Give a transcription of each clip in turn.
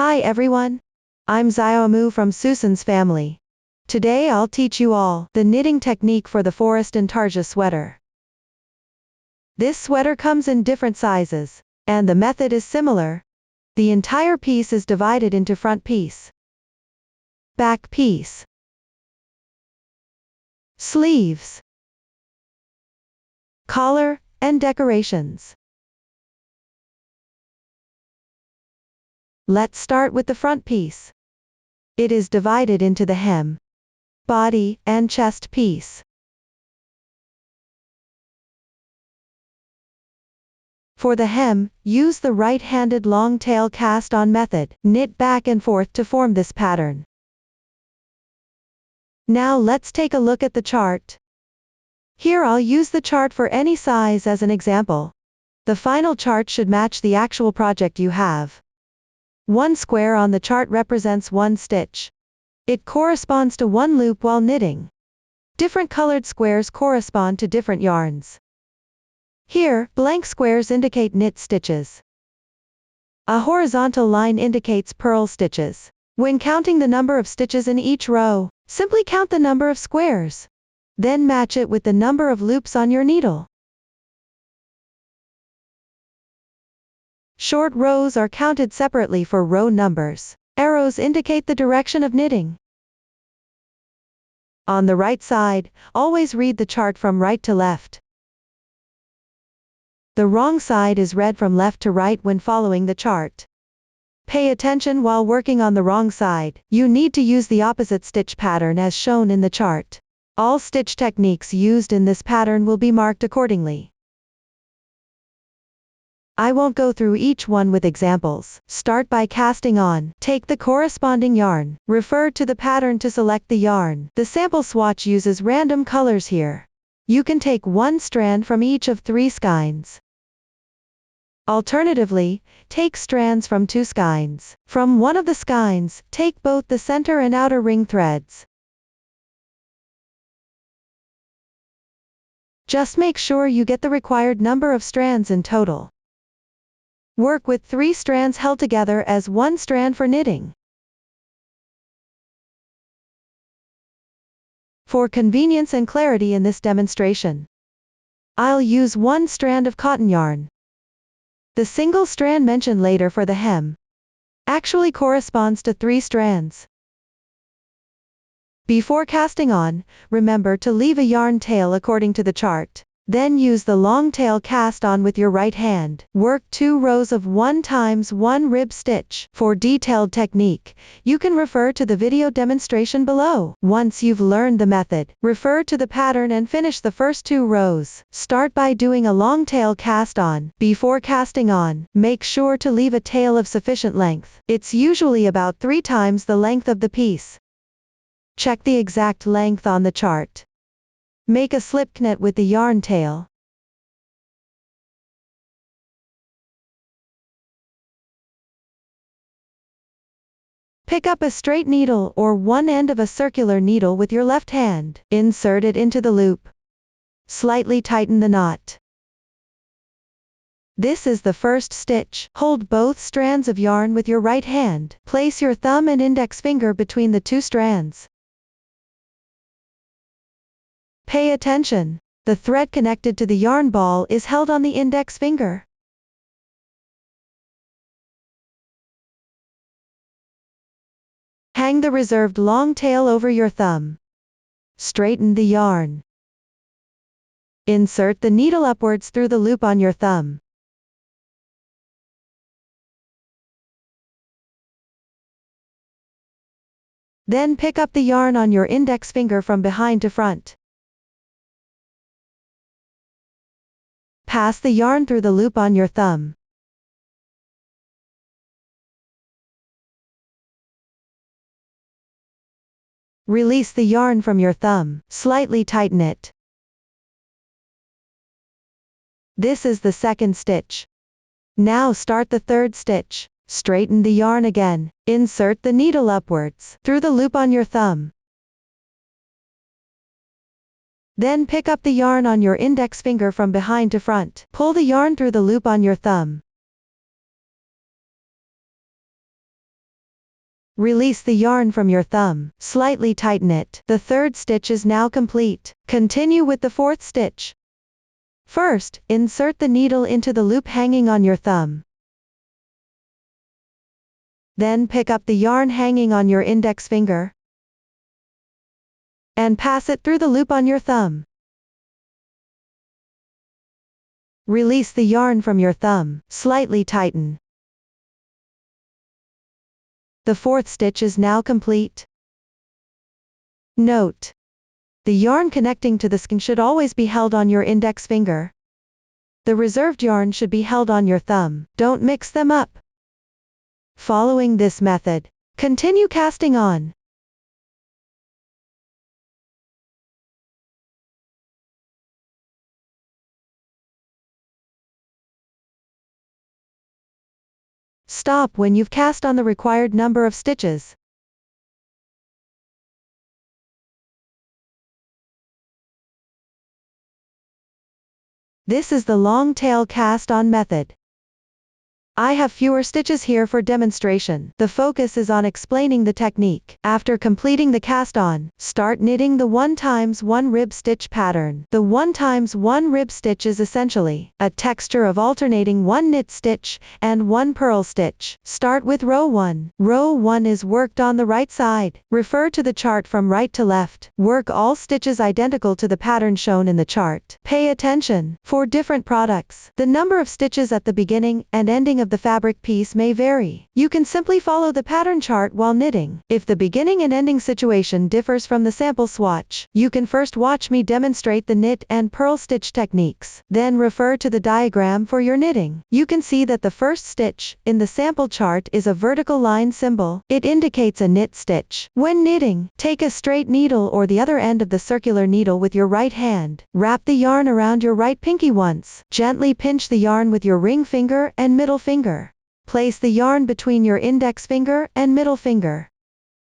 Hi everyone. I'm Xiaomu from Susan's family. Today I'll teach you all the knitting technique for the forest Intarsia sweater. This sweater comes in different sizes, and the method is similar. The entire piece is divided into front piece, back piece, sleeves, collar, and decorations. Let's start with the front piece. It is divided into the hem, body, and chest piece. For the hem, use the right-handed long tail cast-on method, knit back and forth to form this pattern. Now let's take a look at the chart. Here I'll use the chart for any size as an example. The final chart should match the actual project you have. One square on the chart represents one stitch. It corresponds to one loop while knitting. Different colored squares correspond to different yarns. Here, blank squares indicate knit stitches. A horizontal line indicates purl stitches. When counting the number of stitches in each row, simply count the number of squares. Then match it with the number of loops on your needle. Short rows are counted separately for row numbers. Arrows indicate the direction of knitting. On the right side, always read the chart from right to left. The wrong side is read from left to right when following the chart. Pay attention while working on the wrong side. You need to use the opposite stitch pattern as shown in the chart. All stitch techniques used in this pattern will be marked accordingly. I won't go through each one with examples. Start by casting on. Take the corresponding yarn. Refer to the pattern to select the yarn. The sample swatch uses random colors here. You can take one strand from each of 3 skeins. Alternatively, take strands from 2 skeins. From one of the skeins, take both the center and outer ring threads. Just make sure you get the required number of strands in total. Work with 3 strands held together as one strand for knitting. For convenience and clarity in this demonstration, I'll use one strand of cotton yarn. The single strand mentioned later for the hem actually corresponds to 3 strands. Before casting on, remember to leave a yarn tail according to the chart. Then use the long tail cast on with your right hand. Work 2 rows of 1 times 1 rib stitch. For detailed technique, you can refer to the video demonstration below. Once you've learned the method, refer to the pattern and finish the first 2 rows. Start by doing a long tail cast on. Before casting on, make sure to leave a tail of sufficient length. It's usually about 3 times the length of the piece. Check the exact length on the chart. Make a slip knit with the yarn tail. Pick up a straight needle or one end of a circular needle with your left hand. Insert it into the loop. Slightly tighten the knot. This is the first stitch. Hold both strands of yarn with your right hand. Place your thumb and index finger between the 2 strands. Pay attention. The thread connected to the yarn ball is held on the index finger. Hang the reserved long tail over your thumb. Straighten the yarn. Insert the needle upwards through the loop on your thumb. Then pick up the yarn on your index finger from behind to front. Pass the yarn through the loop on your thumb. Release the yarn from your thumb. Slightly tighten it. This is the second stitch. Now start the third stitch. Straighten the yarn again. Insert the needle upwards through the loop on your thumb. Then pick up the yarn on your index finger from behind to front. Pull the yarn through the loop on your thumb. Release the yarn from your thumb. Slightly tighten it. The third stitch is now complete. Continue with the fourth stitch. First, insert the needle into the loop hanging on your thumb. Then pick up the yarn hanging on your index finger and pass it through the loop on your thumb. Release the yarn from your thumb. Slightly tighten. The fourth stitch is now complete. Note: the yarn connecting to the skein should always be held on your index finger. The reserved yarn should be held on your thumb. Don't mix them up. Following this method, continue casting on. Stop when you've cast on the required number of stitches. This is the long tail cast on method. I have fewer stitches here for demonstration. The focus is on explaining the technique. After completing the cast on, start knitting the 1x1 rib stitch pattern. The 1x1 rib stitch is essentially a texture of alternating one knit stitch and one purl stitch. Start with row 1. Row 1 is worked on the right side. Refer to the chart from right to left. Work all stitches identical to the pattern shown in the chart. Pay attention. For different products, the number of stitches at the beginning and ending of the fabric piece may vary. You can simply follow the pattern chart while knitting. If the beginning and ending situation differs from the sample swatch, you can first watch me demonstrate the knit and purl stitch techniques, then refer to the diagram for your knitting. You can see that the first stitch in the sample chart is a vertical line symbol. It indicates a knit stitch. When knitting, take a straight needle or the other end of the circular needle with your right hand. Wrap the yarn around your right pinky once. Gently pinch the yarn with your ring finger and middle finger. Place the yarn between your index finger and middle finger.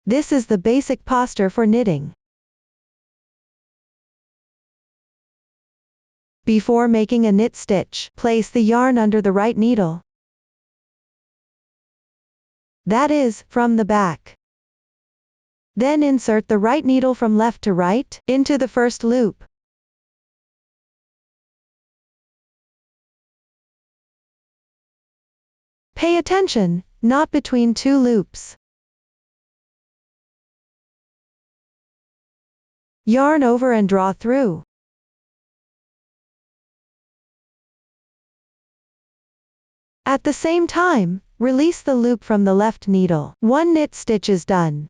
This is the basic posture for knitting. Before making a knit stitch, place the yarn under the right needle. That is, from the back. Then insert the right needle from left to right into the first loop. Pay attention, not between two loops. Yarn over and draw through. At the same time, release the loop from the left needle. One knit stitch is done.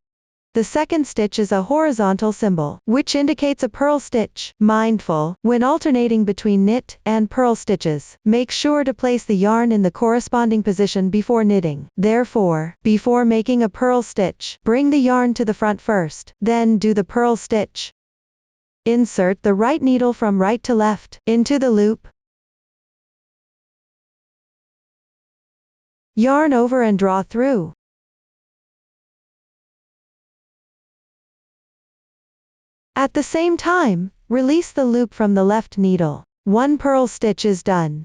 The second stitch is a horizontal symbol, which indicates a purl stitch. Mindful, when alternating between knit and purl stitches, make sure to place the yarn in the corresponding position before knitting. Therefore, before making a purl stitch, bring the yarn to the front first, then do the purl stitch. Insert the right needle from right to left into the loop. Yarn over and draw through. At the same time, release the loop from the left needle. One purl stitch is done.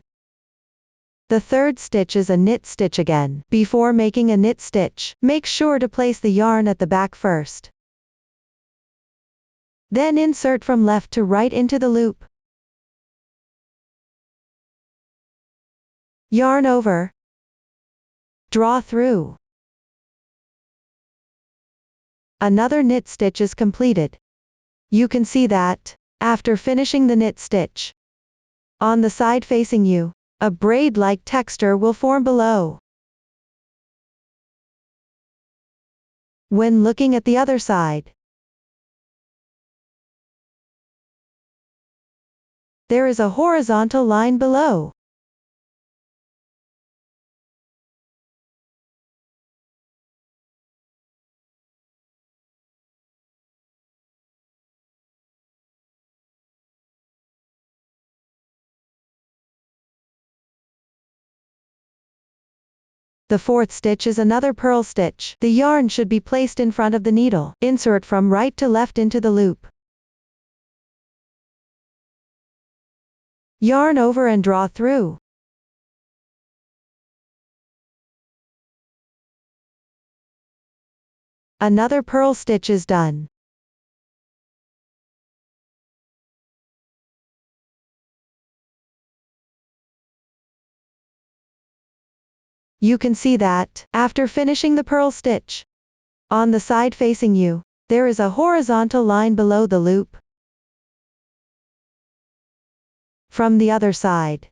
The third stitch is a knit stitch again. Before making a knit stitch, make sure to place the yarn at the back first. Then insert from left to right into the loop. Yarn over. Draw through. Another knit stitch is completed. You can see that, after finishing the knit stitch, on the side facing you, a braid-like texture will form below. When looking at the other side, there is a horizontal line below. The fourth stitch is another purl stitch. The yarn should be placed in front of the needle. Insert from right to left into the loop. Yarn over and draw through. Another purl stitch is done. You can see that, after finishing the purl stitch, on the side facing you, there is a horizontal line below the loop. From the other side,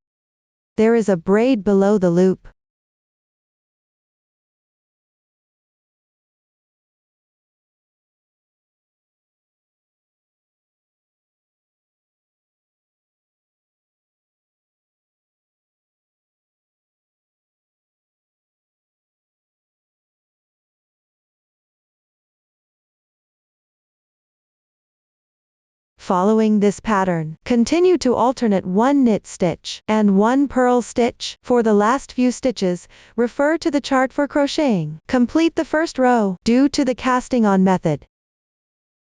there is a braid below the loop. Following this pattern, continue to alternate one knit stitch and one purl stitch. For the last few stitches, refer to the chart for crocheting. Complete the first row, due to the casting on method.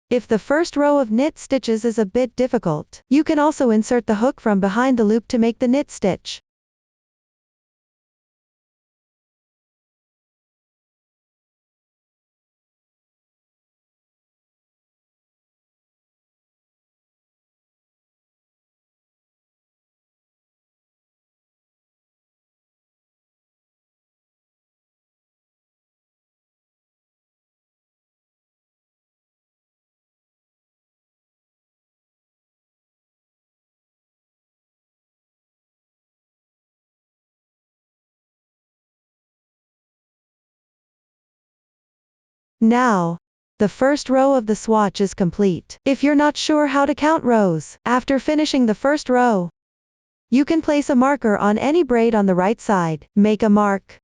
If the first row of knit stitches is a bit difficult, you can also insert the hook from behind the loop to make the knit stitch. Now, the first row of the swatch is complete. If you're not sure how to count rows, after finishing the first row, you can place a marker on any braid on the right side. Make a mark.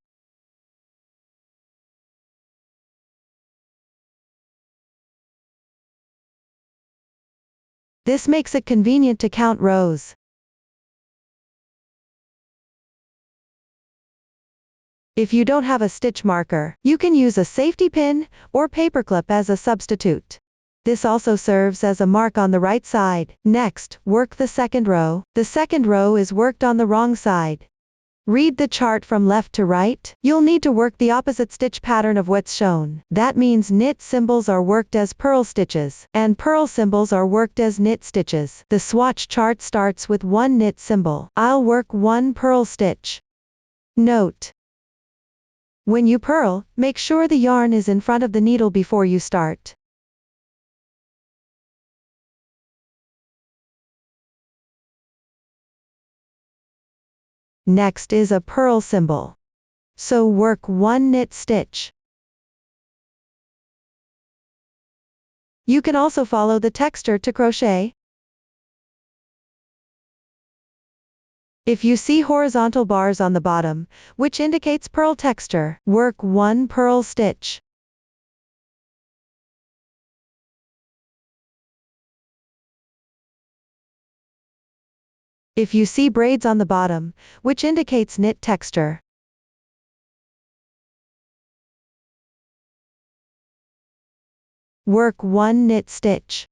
This makes it convenient to count rows. If you don't have a stitch marker, you can use a safety pin or paperclip as a substitute. This also serves as a mark on the right side. Next, work the second row. The second row is worked on the wrong side. Read the chart from left to right. You'll need to work the opposite stitch pattern of what's shown. That means knit symbols are worked as purl stitches, and purl symbols are worked as knit stitches. The swatch chart starts with one knit symbol. I'll work one purl stitch. Note: when you purl, make sure the yarn is in front of the needle before you start. Next is a purl symbol. So work one knit stitch. You can also follow the texture to crochet. If you see horizontal bars on the bottom, which indicates purl texture, work one purl stitch. If you see braids on the bottom, which indicates knit texture, work one knit stitch.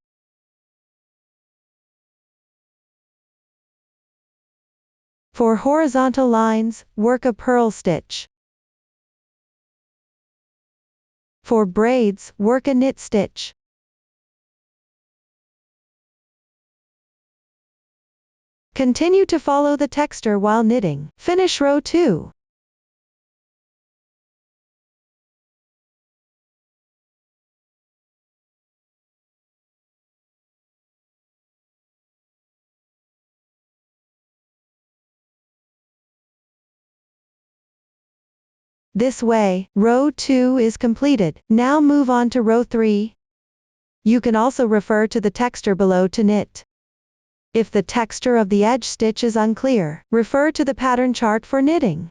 For horizontal lines, work a purl stitch. For braids, work a knit stitch. Continue to follow the texture while knitting. Finish row 2. This way, row 2 is completed. Now move on to row 3. You can also refer to the texture below to knit. If the texture of the edge stitch is unclear, refer to the pattern chart for knitting.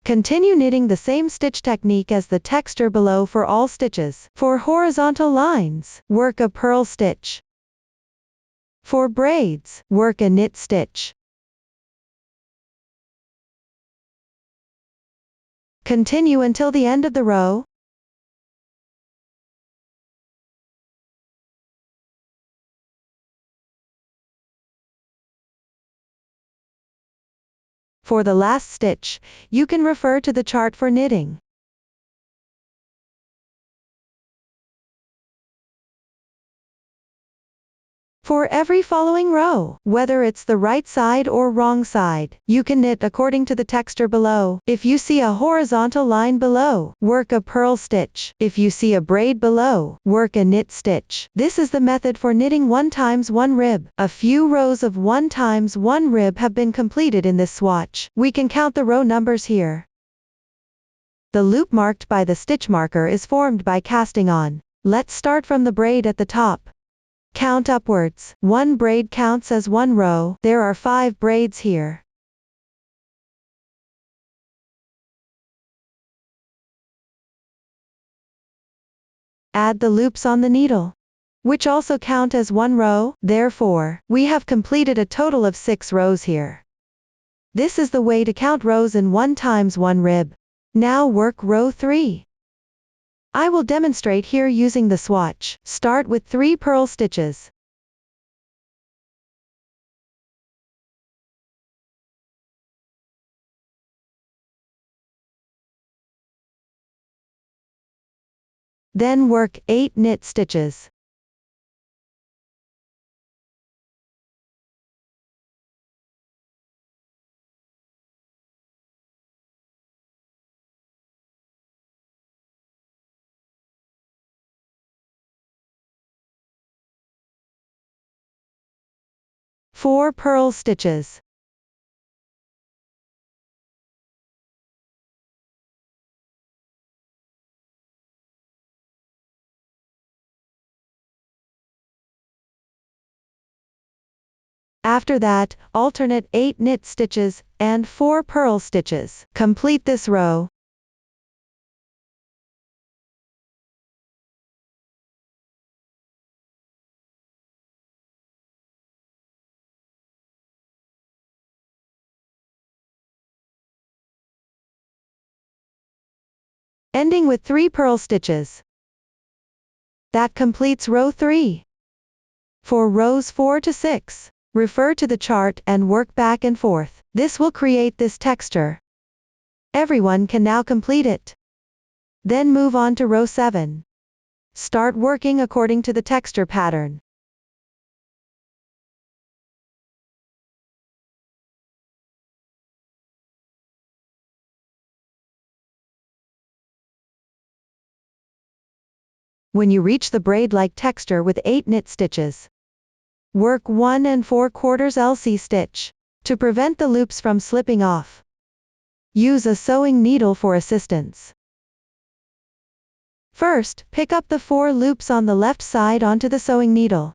Continue knitting the same stitch technique as the texture below for all stitches. For horizontal lines, work a purl stitch. For braids, work a knit stitch. Continue until the end of the row. For the last stitch, you can refer to the chart for knitting. For every following row, whether it's the right side or wrong side, you can knit according to the texture below. If you see a horizontal line below, work a purl stitch. If you see a braid below, work a knit stitch. This is the method for knitting 1 times 1 rib. A few rows of 1 times 1 rib have been completed in this swatch. We can count the row numbers here. The loop marked by the stitch marker is formed by casting on. Let's start from the braid at the top. Count upwards. 1 braid counts as 1 row. There are 5 braids here. Add the loops on the needle, which also count as 1 row. Therefore, we have completed a total of 6 rows here. This is the way to count rows in 1 times 1 rib. Now work row 3. I will demonstrate here using the swatch. Start with 3 purl stitches. Then work 8 knit stitches. Four purl stitches. After that, alternate 8 knit stitches, and 4 purl stitches. Complete this row. Ending with 3 purl stitches. That completes row 3. For rows 4 to 6, refer to the chart and work back and forth. This will create this texture. Everyone can now complete it. Then move on to row 7. Start working according to the texture pattern. When you reach the braid-like texture with 8 knit stitches, work 1 4/4 LC stitch. To prevent the loops from slipping off, use a sewing needle for assistance. First, pick up the 4 loops on the left side onto the sewing needle.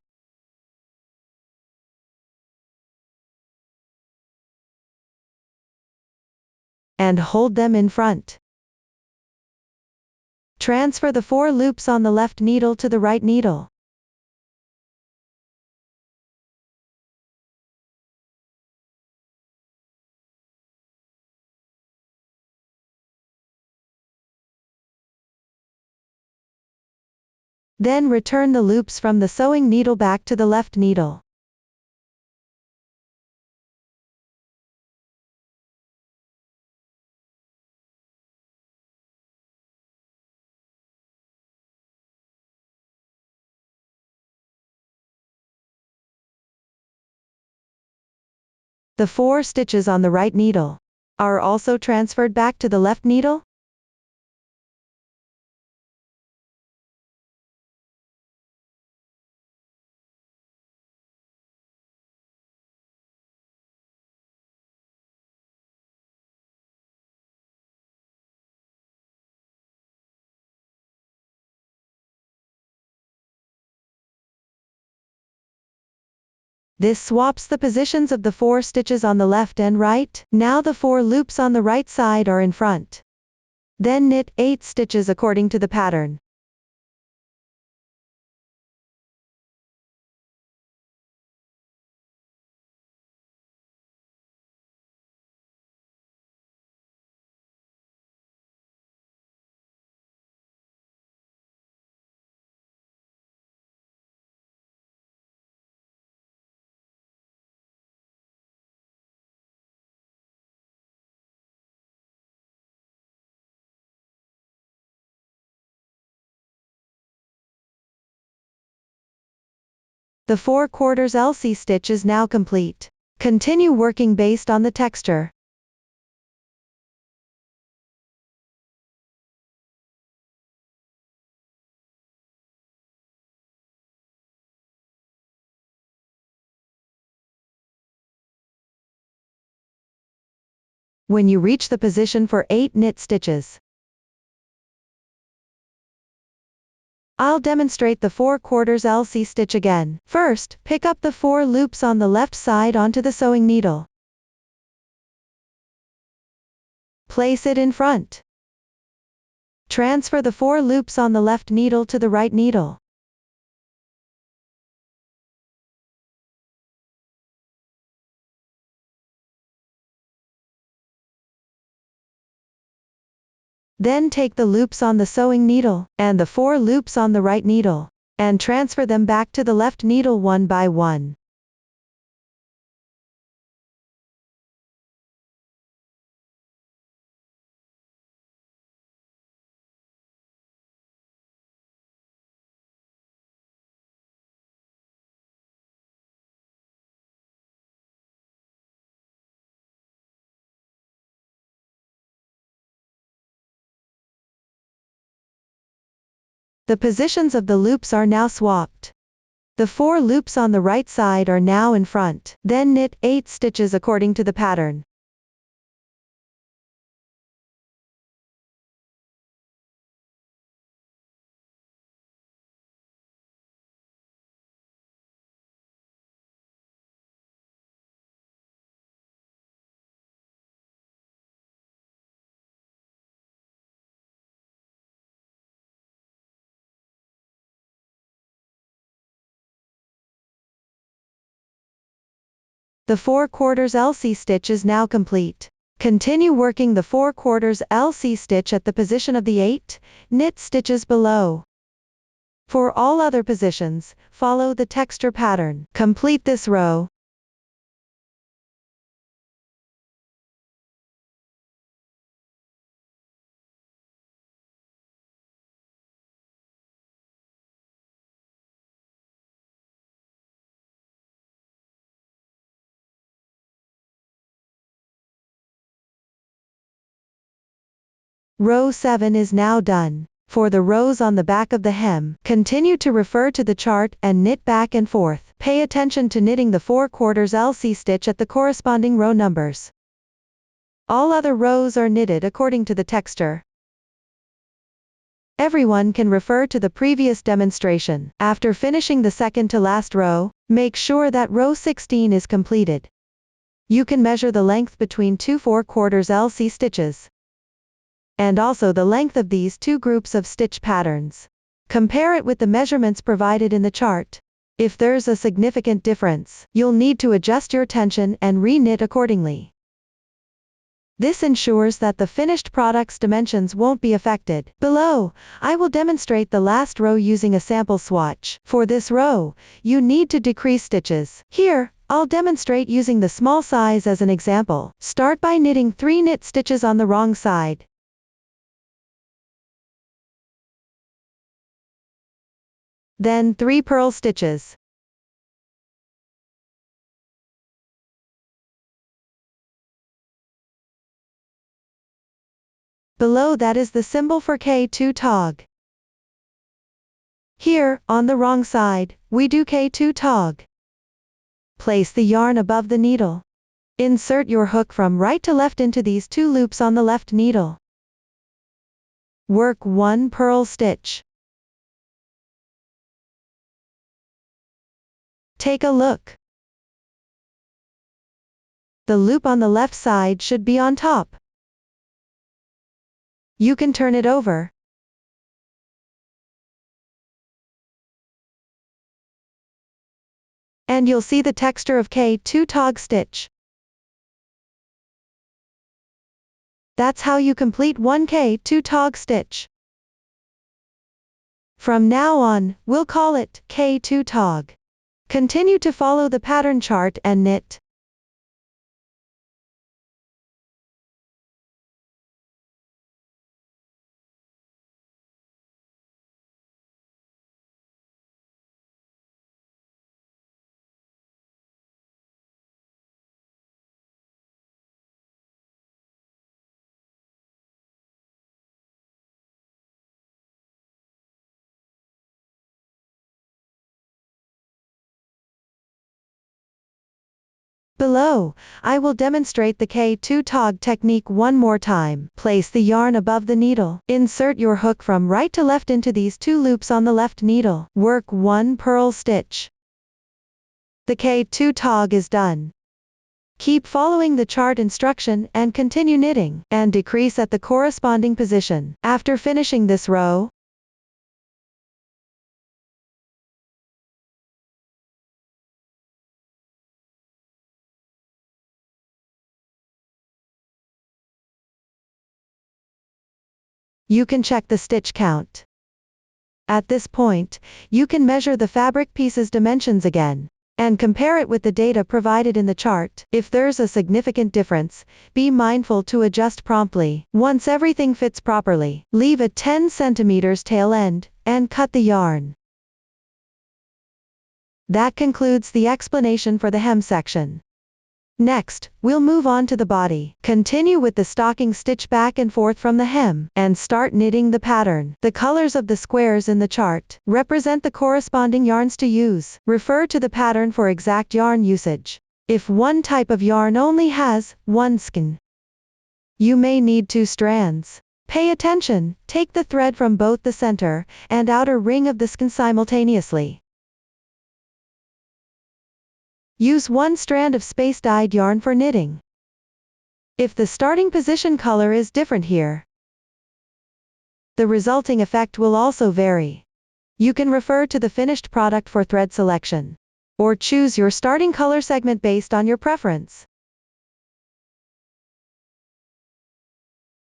And hold them in front. Transfer the 4 loops on the left needle to the right needle. Then return the loops from the sewing needle back to the left needle. The 4 stitches on the right needle are also transferred back to the left needle. This swaps the positions of the 4 stitches on the left and right. Now the 4 loops on the right side are in front. Then knit 8 stitches according to the pattern. The 4/4 LC stitch is now complete. Continue working based on the texture. When you reach the position for 8 knit stitches, I'll demonstrate the 4/4 LC stitch again. First, pick up the 4 loops on the left side onto the sewing needle. Place it in front. Transfer the 4 loops on the left needle to the right needle. Then take the loops on the sewing needle, and the 4 loops on the right needle, and transfer them back to the left needle one by one. The positions of the loops are now swapped. The 4 loops on the right side are now in front. Then knit 8 stitches according to the pattern. The 4/4 LC stitch is now complete. Continue working the 4/4 LC stitch at the position of the 8 knit stitches below. For all other positions, follow the texture pattern. Complete this row. Row 7 is now done. For the rows on the back of the hem, continue to refer to the chart and knit back and forth. Pay attention to knitting the 4/4 LC stitch at the corresponding row numbers. All other rows are knitted according to the texture. Everyone can refer to the previous demonstration. After finishing the second to last row, make sure that row 16 is completed. You can measure the length between two 4/4 LC stitches, and also the length of these two groups of stitch patterns. Compare it with the measurements provided in the chart. If there's a significant difference, you'll need to adjust your tension and re-knit accordingly. This ensures that the finished product's dimensions won't be affected. Below, I will demonstrate the last row using a sample swatch. For this row, you need to decrease stitches. Here, I'll demonstrate using the small size as an example. Start by knitting 3 knit stitches on the wrong side. Then 3 purl stitches. Below that is the symbol for K2 tog. Here, on the wrong side, we do K2 tog. Place the yarn above the needle. Insert your hook from right to left into these 2 loops on the left needle. Work 1 purl stitch. Take a look. The loop on the left side should be on top. You can turn it over. And you'll see the texture of K2 tog stitch. That's how you complete one K2 tog stitch. From now on, we'll call it K2 tog. Continue to follow the pattern chart and knit. Below, I will demonstrate the K2 tog technique one more time. Place the yarn above the needle. Insert your hook from right to left into these 2 loops on the left needle. Work 1 purl stitch. The K2 tog is done. Keep following the chart instruction and continue knitting, and decrease at the corresponding position. After finishing this row, you can check the stitch count. At this point, you can measure the fabric piece's dimensions again, and compare it with the data provided in the chart. If there's a significant difference, be mindful to adjust promptly. Once everything fits properly, leave a 10 cm tail end, and cut the yarn. That concludes the explanation for the hem section. Next, we'll move on to the body. Continue with the stocking stitch back and forth from the hem, and start knitting the pattern. The colors of the squares in the chart represent the corresponding yarns to use. Refer to the pattern for exact yarn usage. If one type of yarn only has one skein, you may need 2 strands. Pay attention, take the thread from both the center and outer ring of the skein simultaneously. Use 1 strand of space-dyed yarn for knitting. If the starting position color is different here, the resulting effect will also vary. You can refer to the finished product for thread selection, or choose your starting color segment based on your preference.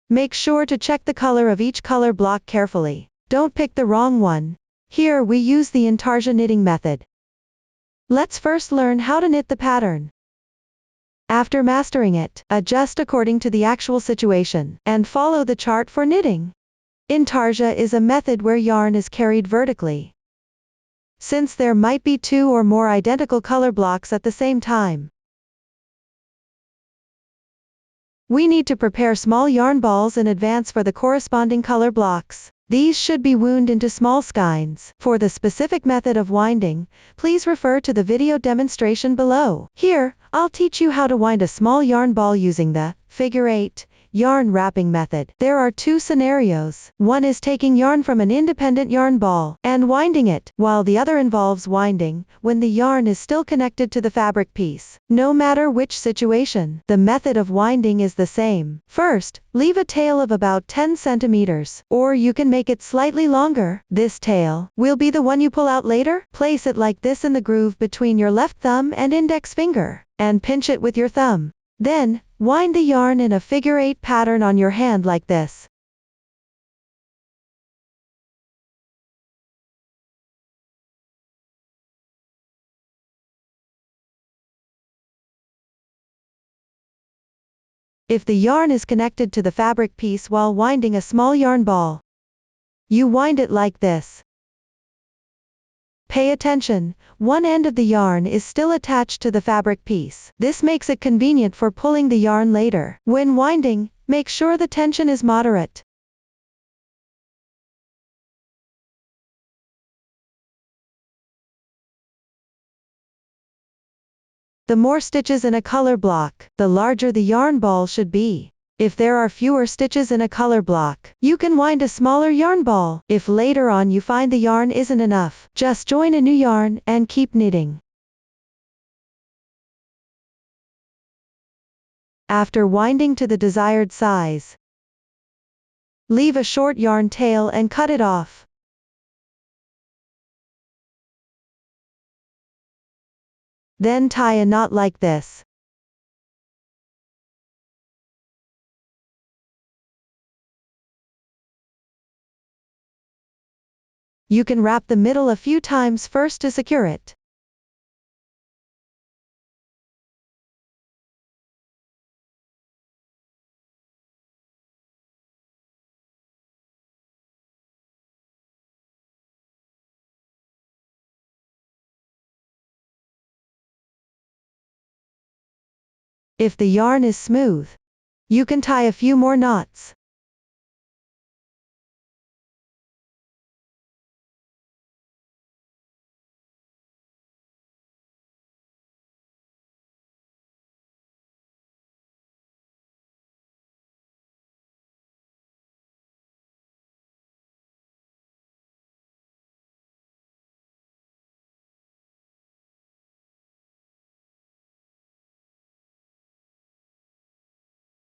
Make sure to check the color of each color block carefully. Don't pick the wrong one. Here we use the Intarsia knitting method. Let's first learn how to knit the pattern. After mastering it, adjust according to the actual situation, and follow the chart for knitting. Intarsia is a method where yarn is carried vertically. Since there might be 2 or more identical color blocks at the same time, we need to prepare small yarn balls in advance for the corresponding color blocks. These should be wound into small skeins. For the specific method of winding, please refer to the video demonstration below. Here, I'll teach you how to wind a small yarn ball using the figure 8 yarn wrapping method. There are 2 scenarios. One is taking yarn from an independent yarn ball and winding it, while the other involves winding when the yarn is still connected to the fabric piece. No matter which situation, the method of winding is the same. First, leave a tail of about 10 centimeters, or you can make it slightly longer. This tail will be the one you pull out later. Place it like this in the groove between your left thumb and index finger, and pinch it with your thumb. Then, wind the yarn in a figure 8 pattern on your hand like this. If the yarn is connected to the fabric piece while winding a small yarn ball, you wind it like this. Pay attention, one end of the yarn is still attached to the fabric piece. This makes it convenient for pulling the yarn later. When winding, make sure the tension is moderate. The more stitches in a color block, the larger the yarn ball should be. If there are fewer stitches in a color block, you can wind a smaller yarn ball. If later on you find the yarn isn't enough, just join a new yarn and keep knitting. After winding to the desired size, leave a short yarn tail and cut it off. Then tie a knot like this. You can wrap the middle a few times first to secure it. If the yarn is smooth, you can tie a few more knots.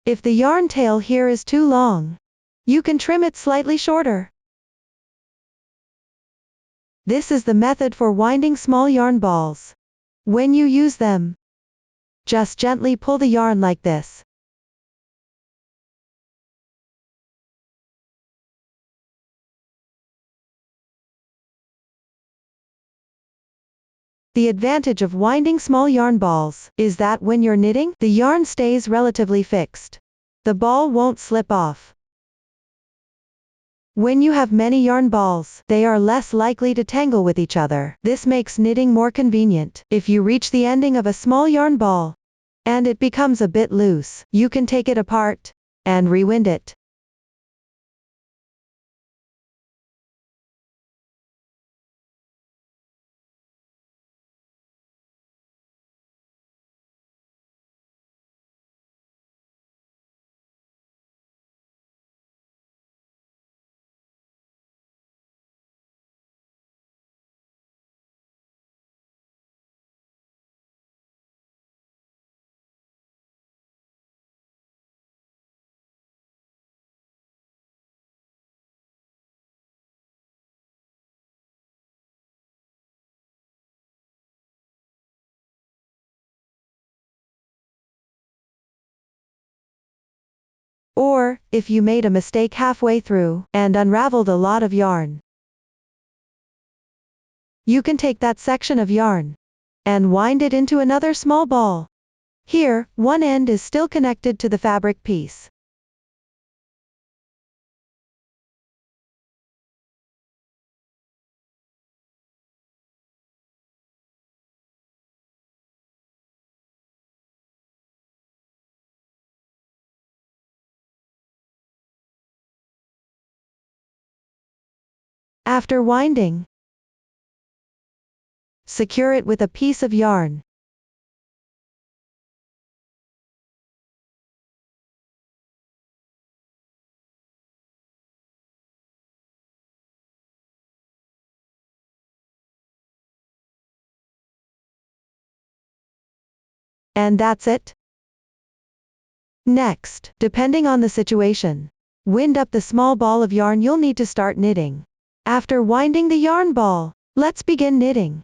If the yarn tail here is too long, you can trim it slightly shorter. This is the method for winding small yarn balls. When you use them, just gently pull the yarn like this. The advantage of winding small yarn balls is that when you're knitting, the yarn stays relatively fixed. The ball won't slip off. When you have many yarn balls, they are less likely to tangle with each other. This makes knitting more convenient. If you reach the ending of a small yarn ball, and it becomes a bit loose, you can take it apart, and rewind it. Or, if you made a mistake halfway through, and unraveled a lot of yarn, you can take that section of yarn, and wind it into another small ball. Here, one end is still connected to the fabric piece. After winding, secure it with a piece of yarn. And that's it. Next, depending on the situation, wind up the small ball of yarn you'll need to start knitting. After winding the yarn ball, let's begin knitting.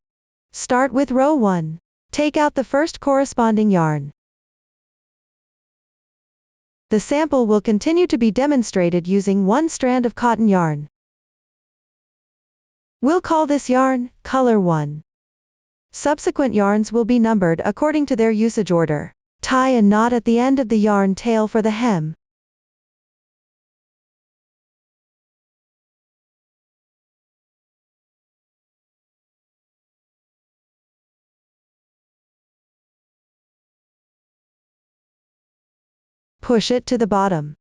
Start with row 1. Take out the first corresponding yarn. The sample will continue to be demonstrated using one strand of cotton yarn. We'll call this yarn color 1. Subsequent yarns will be numbered according to their usage order. Tie a knot at the end of the yarn tail for the hem. Push it to the bottom.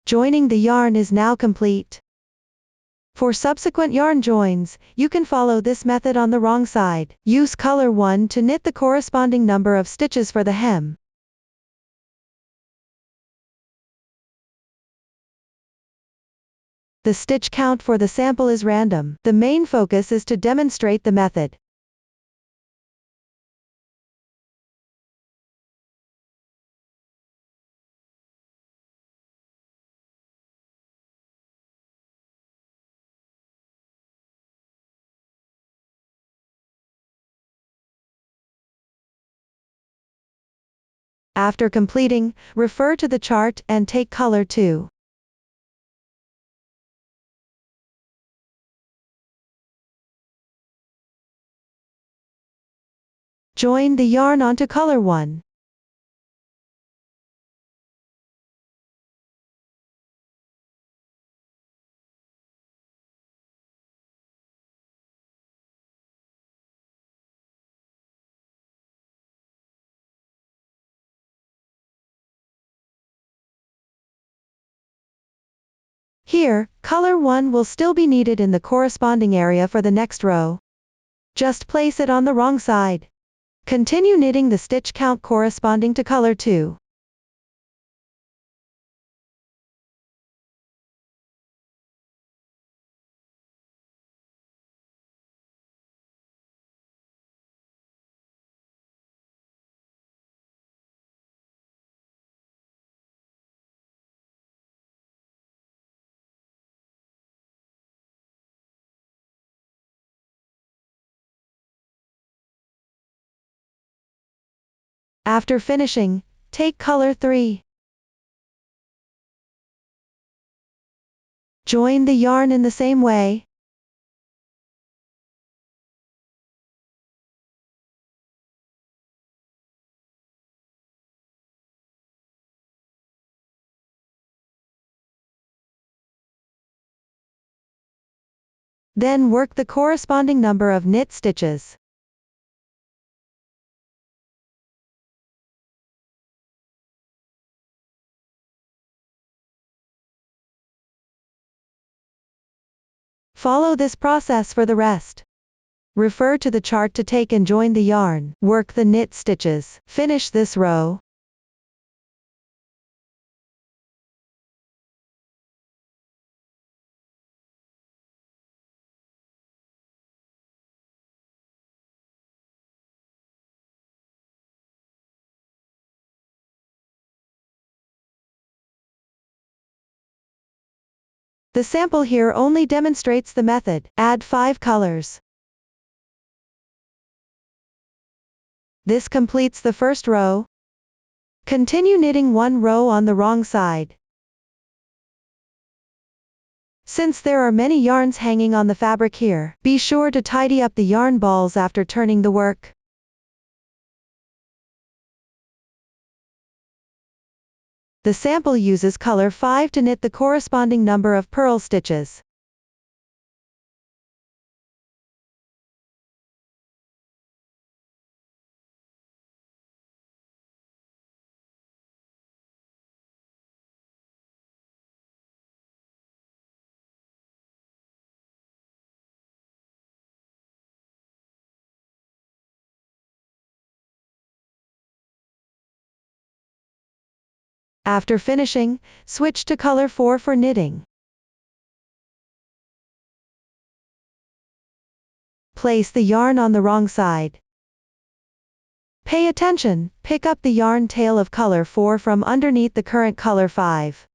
Joining the yarn is now complete. For subsequent yarn joins, you can follow this method on the wrong side. Use color 1 to knit the corresponding number of stitches for the hem. The stitch count for the sample is random. The main focus is to demonstrate the method. After completing, refer to the chart and take color 2. Join the yarn onto color 1. Here, color 1 will still be needed in the corresponding area for the next row. Just place it on the wrong side. Continue knitting the stitch count corresponding to color 2. After finishing, take color 3. Join the yarn in the same way. Then work the corresponding number of knit stitches. Follow this process for the rest. Refer to the chart to take and join the yarn. Work the knit stitches. Finish this row. The sample here only demonstrates the method. Add 5 colors. This completes the first row. Continue knitting one row on the wrong side. Since there are many yarns hanging on the fabric here, be sure to tidy up the yarn balls after turning the work. The sample uses color 5 to knit the corresponding number of purl stitches. After finishing, switch to color 4 for knitting. Place the yarn on the wrong side. Pay attention, pick up the yarn tail of color 4 from underneath the current color 5.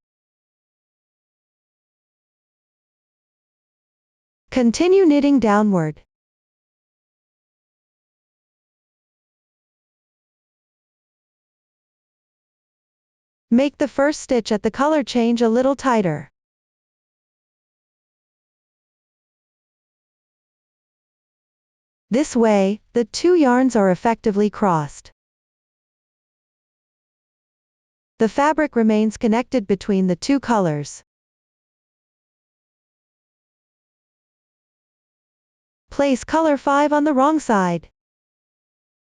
Continue knitting downward. Make the first stitch at the color change a little tighter. This way, the two yarns are effectively crossed. The fabric remains connected between the two colors. Place color 5 on the wrong side.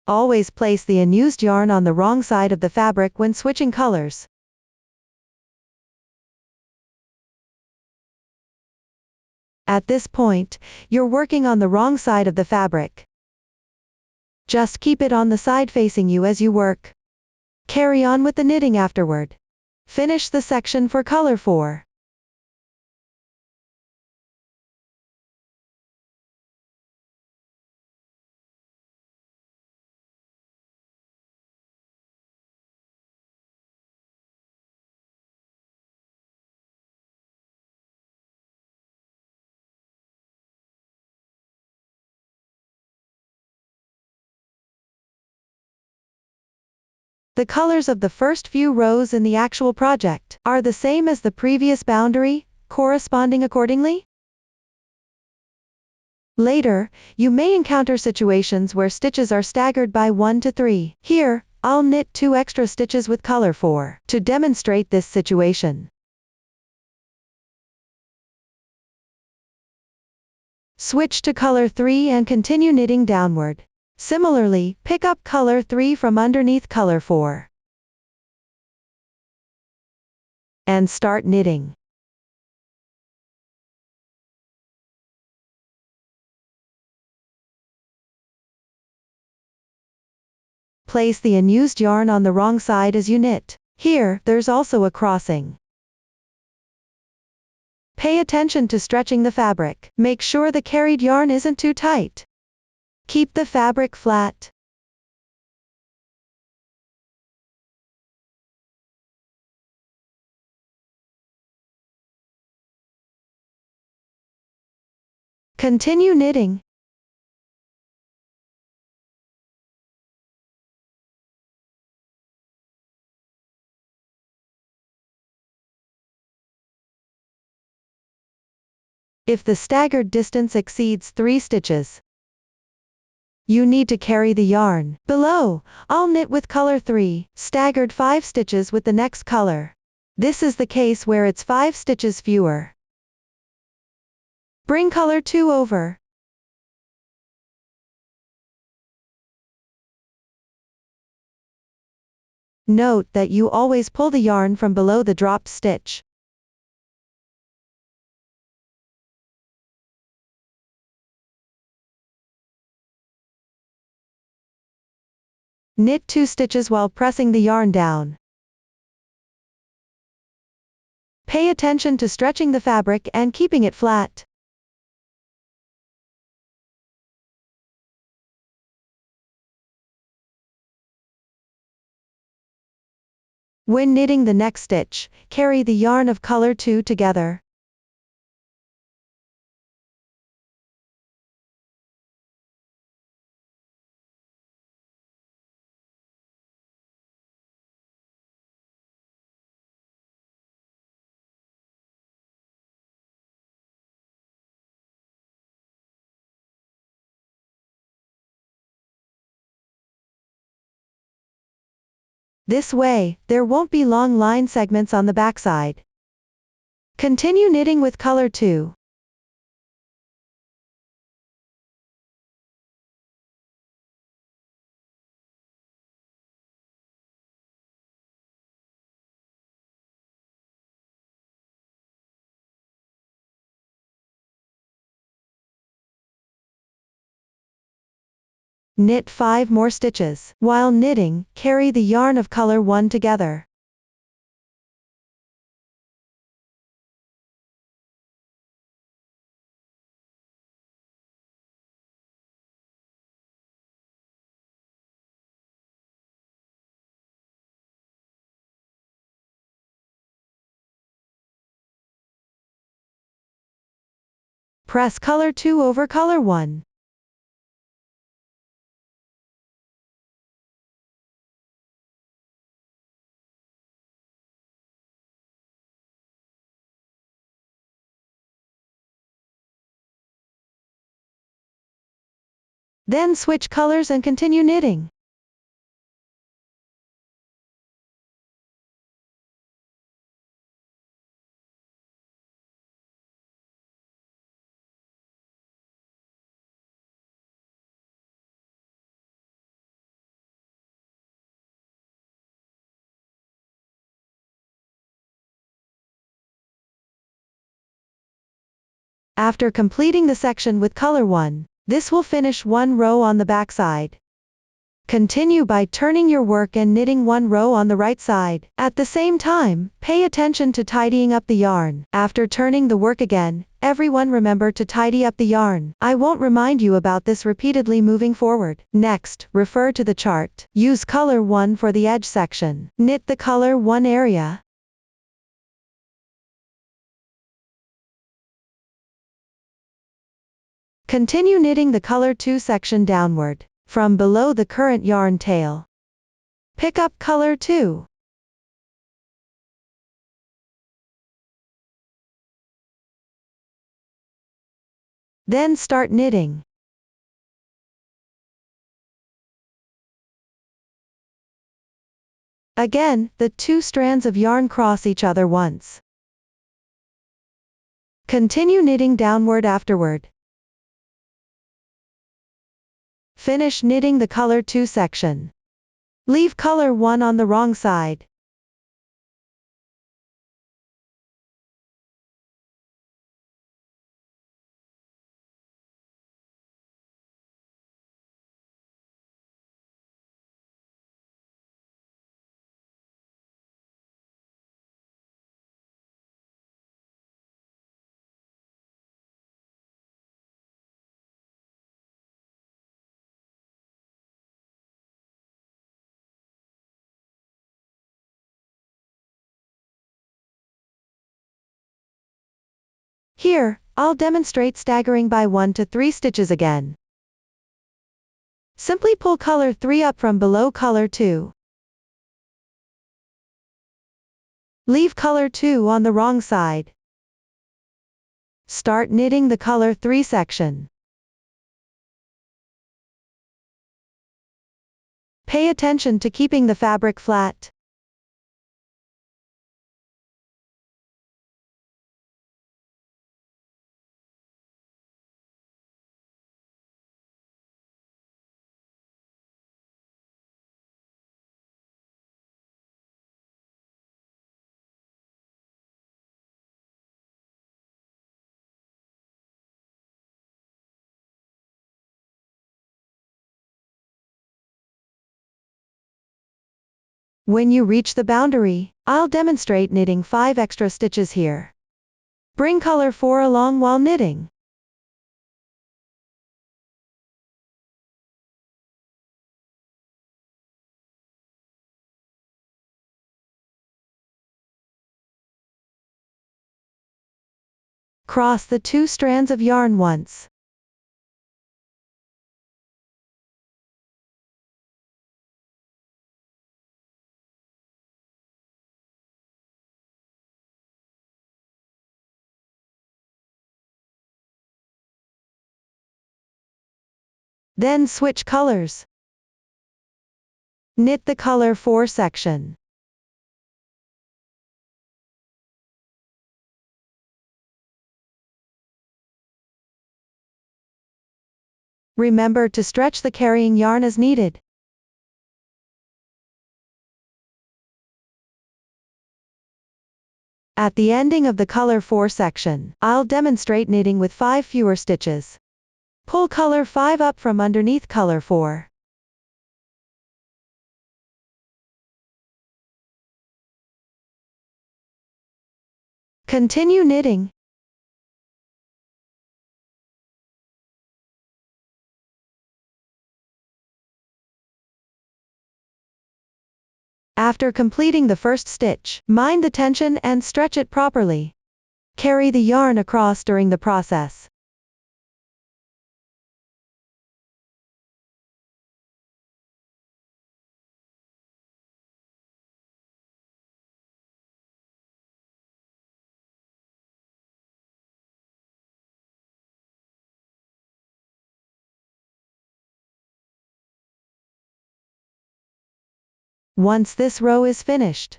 Always place the unused yarn on the wrong side of the fabric when switching colors. At this point, you're working on the wrong side of the fabric. Just keep it on the side facing you as you work. Carry on with the knitting afterward. Finish the section for color 4. The colors of the first few rows in the actual project are the same as the previous boundary, corresponding accordingly. Later, you may encounter situations where stitches are staggered by 1 to 3. Here, I'll knit 2 extra stitches with color 4 to demonstrate this situation. Switch to color 3 and continue knitting downward. Similarly, pick up color 3 from underneath color 4. And start knitting. Place the unused yarn on the wrong side as you knit. Here, there's also a crossing. Pay attention to stretching the fabric. Make sure the carried yarn isn't too tight. Keep the fabric flat. Continue knitting. if the staggered distance exceeds 3 stitches. You need to carry the yarn. Below, I'll knit with color 3, staggered 5 stitches with the next color. This is the case where it's 5 stitches fewer. Bring color 2 over. Note that you always pull the yarn from below the dropped stitch. Knit 2 stitches while pressing the yarn down. Pay attention to stretching the fabric and keeping it flat. When knitting the next stitch, carry the yarn of color 2 together. This way, there won't be long line segments on the backside. Continue knitting with color 2. Knit 5 more stitches. While knitting, carry the yarn of color 1 together. Press color 2 over color 1. Then switch colors and continue knitting. After completing the section with color 1, this will finish 1 row on the backside. Continue by turning your work and knitting 1 row on the right side. At the same time, pay attention to tidying up the yarn. After turning the work again, everyone remember to tidy up the yarn. I won't remind you about this repeatedly moving forward. Next, refer to the chart. Use color 1 for the edge section. Knit the color 1 area. Continue knitting the color 2 section downward, from below the current yarn tail. Pick up color 2. Then start knitting. Again, the 2 strands of yarn cross each other once. Continue knitting downward afterward. Finish knitting the color 2 section. Leave color 1 on the wrong side. Here, I'll demonstrate staggering by 1 to 3 stitches again. Simply pull color 3 up from below color 2. Leave color 2 on the wrong side. Start knitting the color 3 section. Pay attention to keeping the fabric flat. When you reach the boundary, I'll demonstrate knitting 5 extra stitches here. Bring color 4 along while knitting. Cross the 2 strands of yarn once. Then switch colors. Knit the color 4 section. Remember to stretch the carrying yarn as needed. At the ending of the color 4 section, I'll demonstrate knitting with 5 fewer stitches. Pull color 5 up from underneath color 4. Continue knitting. After completing the first stitch, mind the tension and stretch it properly. Carry the yarn across during the process. Once this row is finished,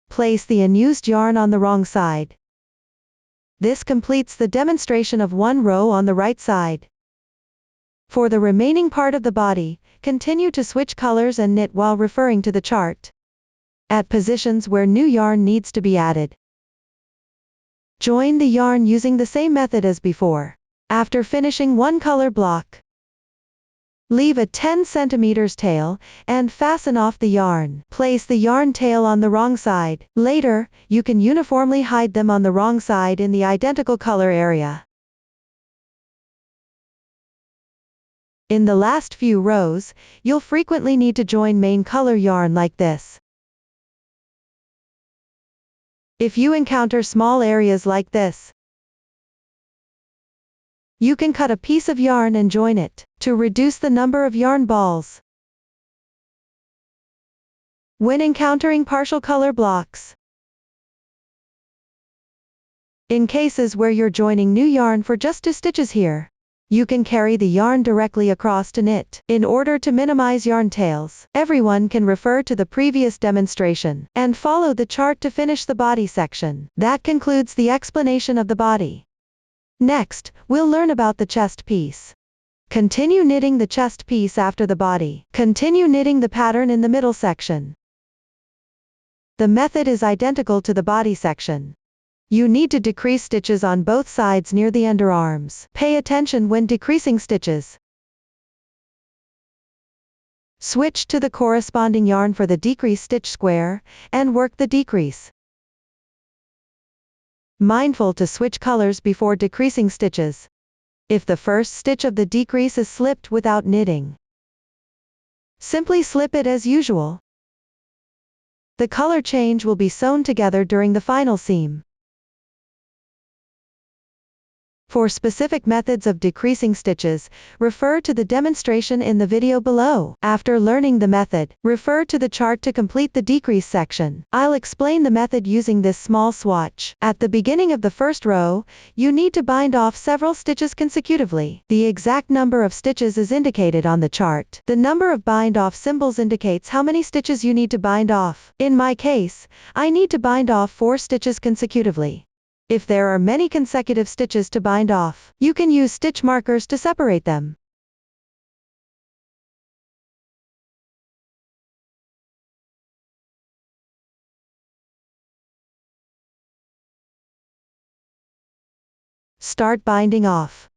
place the unused yarn on the wrong side. This completes the demonstration of one row on the right side. For the remaining part of the body, continue to switch colors and knit while referring to the chart. At positions where new yarn needs to be added, join the yarn using the same method as before. After finishing one color block, leave a 10 cm tail, and fasten off the yarn. Place the yarn tail on the wrong side. Later, you can uniformly hide them on the wrong side in the identical color area. In the last few rows, you'll frequently need to join main color yarn like this. If you encounter small areas like this, you can cut a piece of yarn and join it, to reduce the number of yarn balls. When encountering partial color blocks, in cases where you're joining new yarn for just 2 stitches here, you can carry the yarn directly across to knit. In order to minimize yarn tails, everyone can refer to the previous demonstration, and follow the chart to finish the body section. That concludes the explanation of the body. Next, we'll learn about the chest piece. Continue knitting the chest piece after the body. Continue knitting the pattern in the middle section. The method is identical to the body section. You need to decrease stitches on both sides near the underarms. Pay attention when decreasing stitches. Switch to the corresponding yarn for the decrease stitch square, and work the decrease. Mindful to switch colors before decreasing stitches. If the first stitch of the decrease is slipped without knitting, Simply slip it as usual. The color change will be sewn together during the final seam. For specific methods of decreasing stitches, refer to the demonstration in the video below. After learning the method, refer to the chart to complete the decrease section. I'll explain the method using this small swatch. At the beginning of the first row, you need to bind off several stitches consecutively. The exact number of stitches is indicated on the chart. The number of bind off symbols indicates how many stitches you need to bind off. In my case, I need to bind off 4 stitches consecutively. If there are many consecutive stitches to bind off, you can use stitch markers to separate them. Start binding off.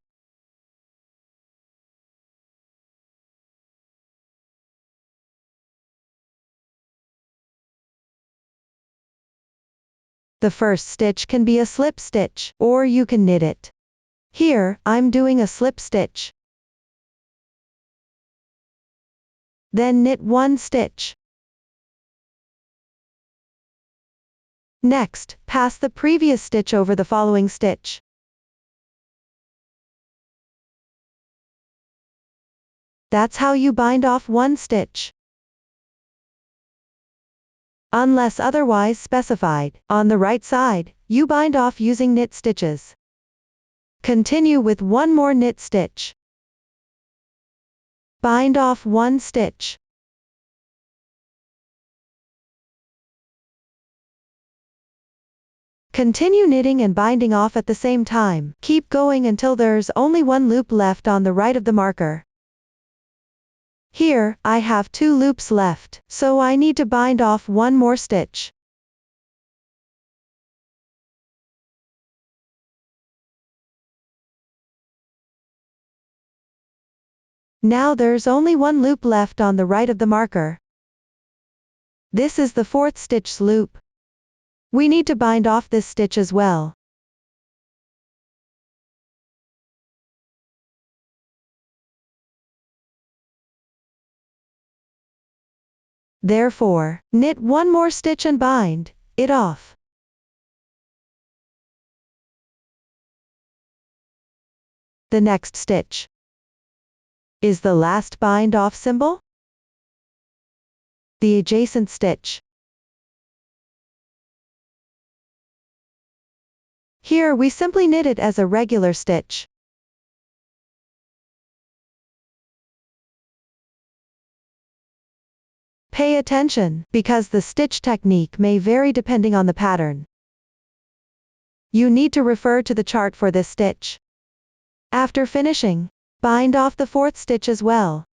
The first stitch can be a slip stitch, or you can knit it. Here, I'm doing a slip stitch. Then knit 1 stitch. Next, pass the previous stitch over the following stitch. That's how you bind off 1 stitch. Unless otherwise specified, on the right side, you bind off using knit stitches. Continue with 1 more knit stitch. Bind off 1 stitch. Continue knitting and binding off at the same time. Keep going until there's only 1 loop left on the right of the marker. Here, I have 2 loops left, so I need to bind off 1 more stitch. Now there's only 1 loop left on the right of the marker. This is the 4th stitch's loop. We need to bind off this stitch as well. Therefore, knit 1 more stitch and bind it off. The next stitch is the last bind off symbol. The adjacent stitch. Here we simply knit it as a regular stitch. Pay attention, because the stitch technique may vary depending on the pattern. You need to refer to the chart for this stitch. After finishing, bind off the 4th stitch as well.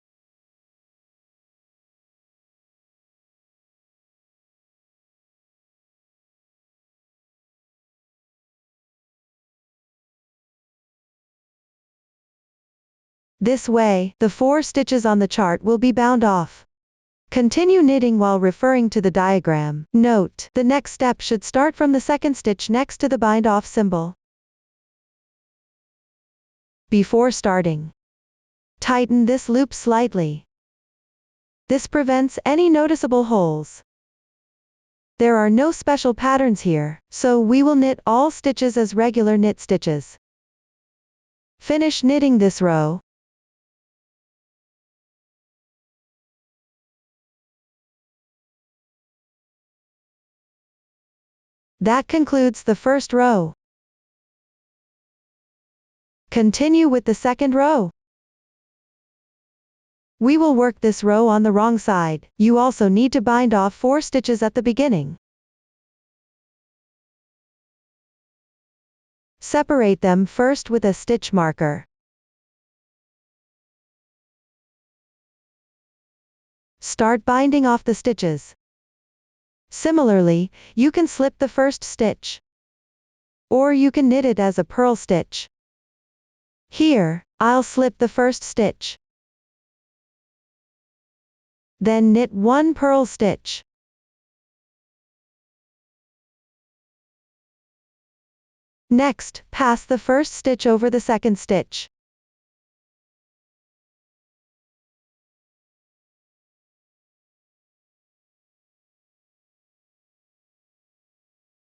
This way, the 4 stitches on the chart will be bound off. Continue knitting while referring to the diagram. Note, the next step should start from the 2nd stitch next to the bind off symbol. Before starting, tighten this loop slightly. This prevents any noticeable holes. There are no special patterns here, so we will knit all stitches as regular knit stitches. Finish knitting this row. That concludes the first row. Continue with the second row. We will work this row on the wrong side. You also need to bind off 4 stitches at the beginning. Separate them first with a stitch marker. Start binding off the stitches. Similarly, you can slip the first stitch. Or you can knit it as a purl stitch. Here, I'll slip the first stitch. Then knit 1 purl stitch. Next, pass the first stitch over the 2nd stitch.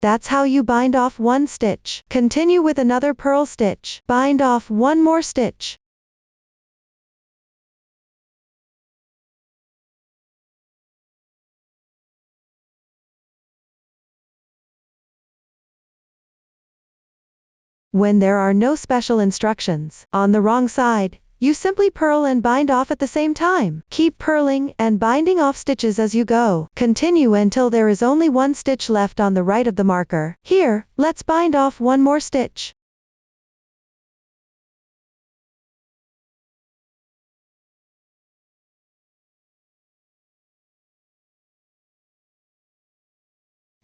That's how you bind off one stitch. Continue with another purl stitch. Bind off one more stitch. When there are no special instructions on the wrong side, you simply purl and bind off at the same time. Keep purling and binding off stitches as you go. Continue until there is only one stitch left on the right of the marker. Here, let's bind off one more stitch.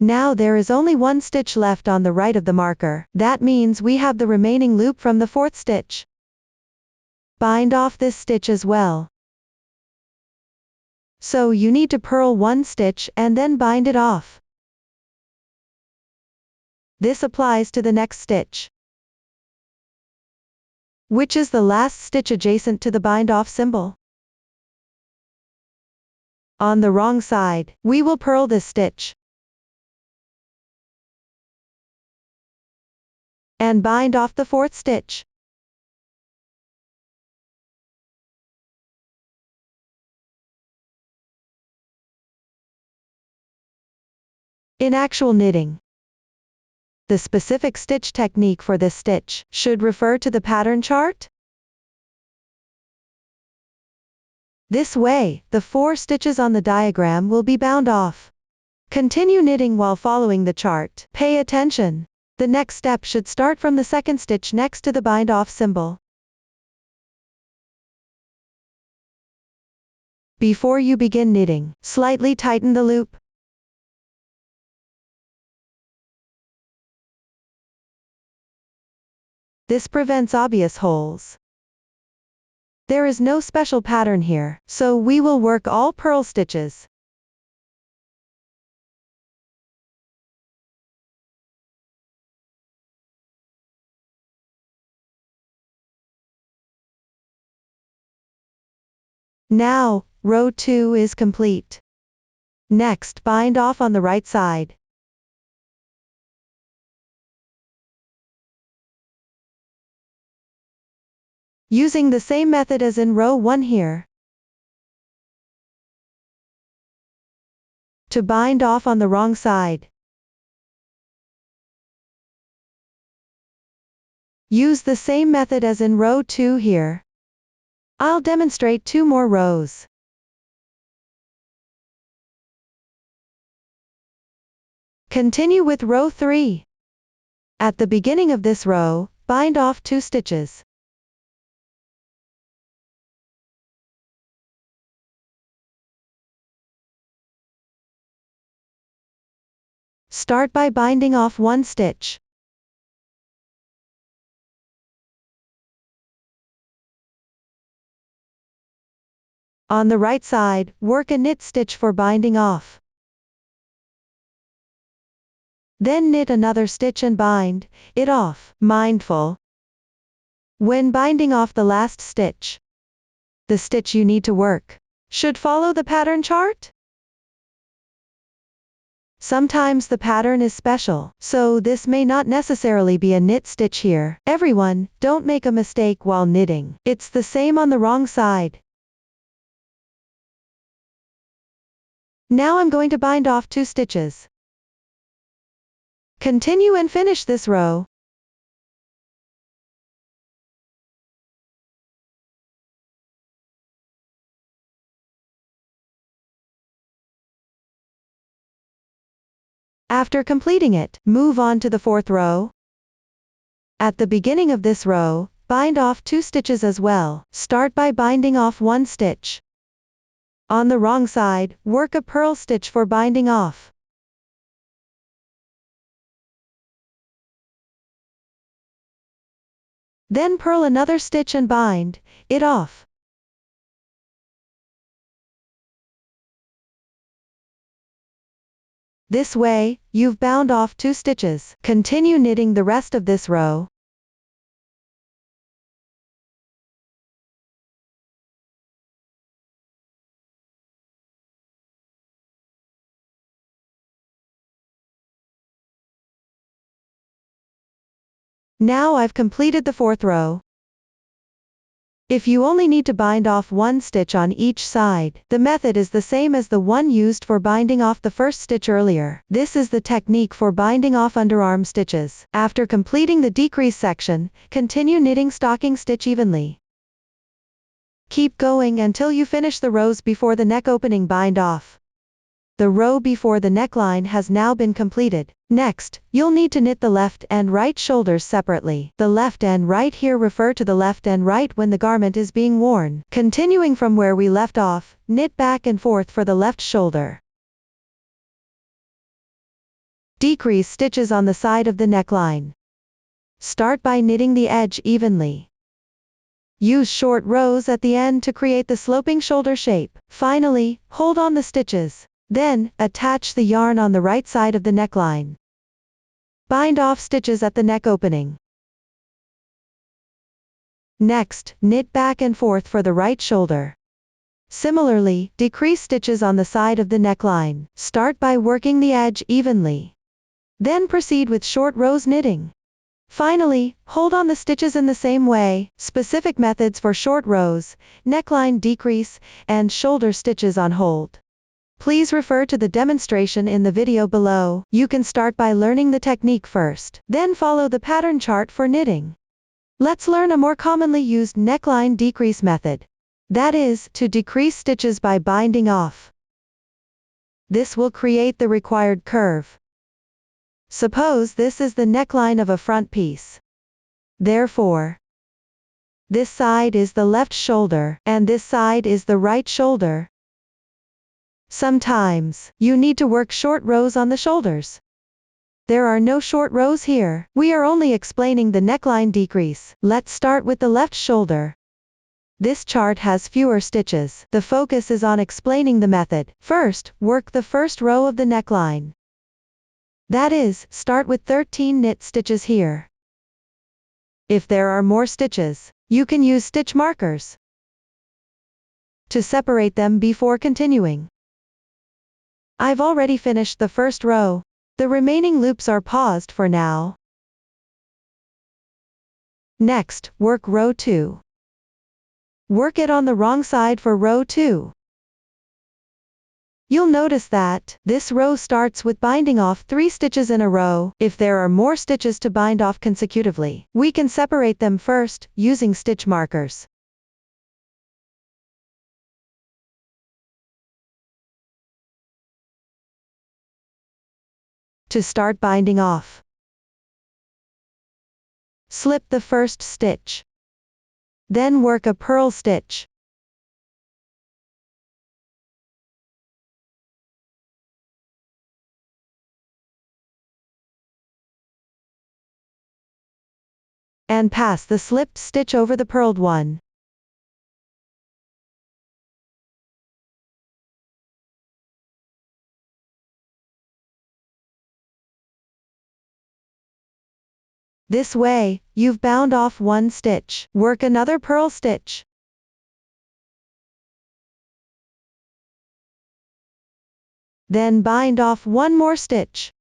Now there is only one stitch left on the right of the marker. That means we have the remaining loop from the fourth stitch. Bind off this stitch as well. So you need to purl one stitch and then bind it off. This applies to the next stitch, which is the last stitch adjacent to the bind off symbol. On the wrong side, we will purl this stitch and bind off the fourth stitch. In actual knitting, the specific stitch technique for this stitch should refer to the pattern chart. This way, the 4 stitches on the diagram will be bound off. Continue knitting while following the chart. Pay attention. The next step should start from the second stitch next to the bind off symbol. Before you begin knitting, slightly tighten the loop. This prevents obvious holes. There is no special pattern here, so we will work all purl stitches. Now, row 2 is complete. Next, bind off on the right side. Using the same method as in row 1 here. To bind off on the wrong side, use the same method as in row 2 here. I'll demonstrate 2 more rows. Continue with row 3. At the beginning of this row, bind off 2 stitches. Start by binding off 1 stitch. On the right side, work a knit stitch for binding off. Then knit another stitch and bind it off. Mindful. When binding off the last stitch, the stitch you need to work should follow the pattern chart. Sometimes the pattern is special, so this may not necessarily be a knit stitch here. Everyone, don't make a mistake while knitting. It's the same on the wrong side. Now I'm going to bind off 2 stitches. Continue and finish this row. After completing it, move on to the 4th row. At the beginning of this row, bind off 2 stitches as well. Start by binding off 1 stitch. On the wrong side, work a purl stitch for binding off. Then purl another stitch and bind it off. This way, you've bound off 2 stitches. Continue knitting the rest of this row. Now I've completed the 4th row. If you only need to bind off one stitch on each side, the method is the same as the one used for binding off the first stitch earlier. This is the technique for binding off underarm stitches. After completing the decrease section, continue knitting stocking stitch evenly. Keep going until you finish the rows before the neck opening bind off. The row before the neckline has now been completed. Next, you'll need to knit the left and right shoulders separately. The left and right here refer to the left and right when the garment is being worn. Continuing from where we left off, knit back and forth for the left shoulder. Decrease stitches on the side of the neckline. Start by knitting the edge evenly. Use short rows at the end to create the sloping shoulder shape. Finally, hold on the stitches. Then, attach the yarn on the right side of the neckline. Bind off stitches at the neck opening. Next, knit back and forth for the right shoulder. Similarly, decrease stitches on the side of the neckline. Start by working the edge evenly. Then proceed with short rows knitting. Finally, hold on the stitches in the same way. Specific methods for short rows, neckline decrease, and shoulder stitches on hold. Please refer to the demonstration in the video below. You can start by learning the technique first, then follow the pattern chart for knitting. Let's learn a more commonly used neckline decrease method. That is, to decrease stitches by binding off. This will create the required curve. Suppose this is the neckline of a front piece. Therefore, this side is the left shoulder, and this side is the right shoulder. Sometimes, you need to work short rows on the shoulders. There are no short rows here. We are only explaining the neckline decrease. Let's start with the left shoulder. This chart has fewer stitches. The focus is on explaining the method. First, work the first row of the neckline. That is, start with 13 knit stitches here. If there are more stitches, you can use stitch markers to separate them before continuing. I've already finished the first row. The remaining loops are paused for now. Next, work row 2. Work it on the wrong side for row 2. You'll notice that this row starts with binding off 3 stitches in a row. If there are more stitches to bind off consecutively, we can separate them first, using stitch markers. To start binding off, slip the first stitch. Then work a purl stitch. And pass the slipped stitch over the purled one. This way, you've bound off one stitch. Work another purl stitch. Then bind off one more stitch.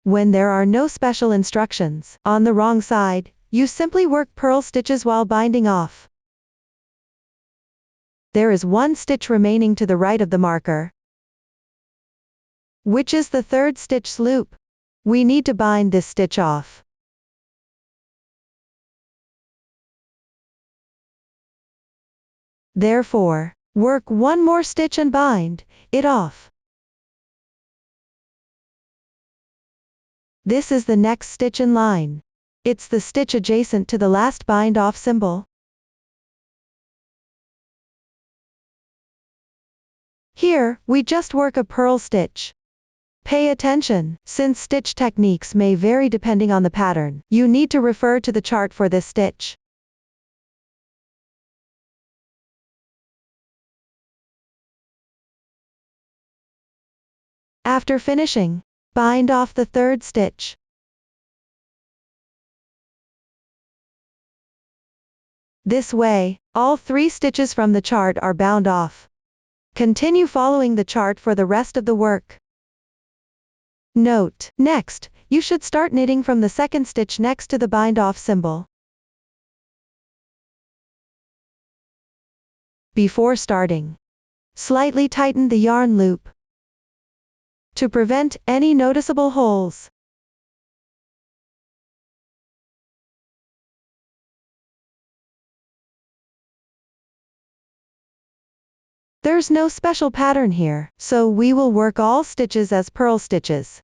When there are no special instructions on the wrong side, you simply work purl stitches while binding off. There is one stitch remaining to the right of the marker, which is the third stitch loop. We need to bind this stitch off. Therefore, work one more stitch and bind it off. This is the next stitch in line. It's the stitch adjacent to the last bind off symbol. Here, we just work a purl stitch. Pay attention, since stitch techniques may vary depending on the pattern. You need to refer to the chart for this stitch. After finishing, bind off the third stitch. This way, all 3 stitches from the chart are bound off. Continue following the chart for the rest of the work. Note: next, you should start knitting from the second stitch next to the bind-off symbol. Before starting, slightly tighten the yarn loop to prevent any noticeable holes. There's no special pattern here, so we will work all stitches as purl stitches.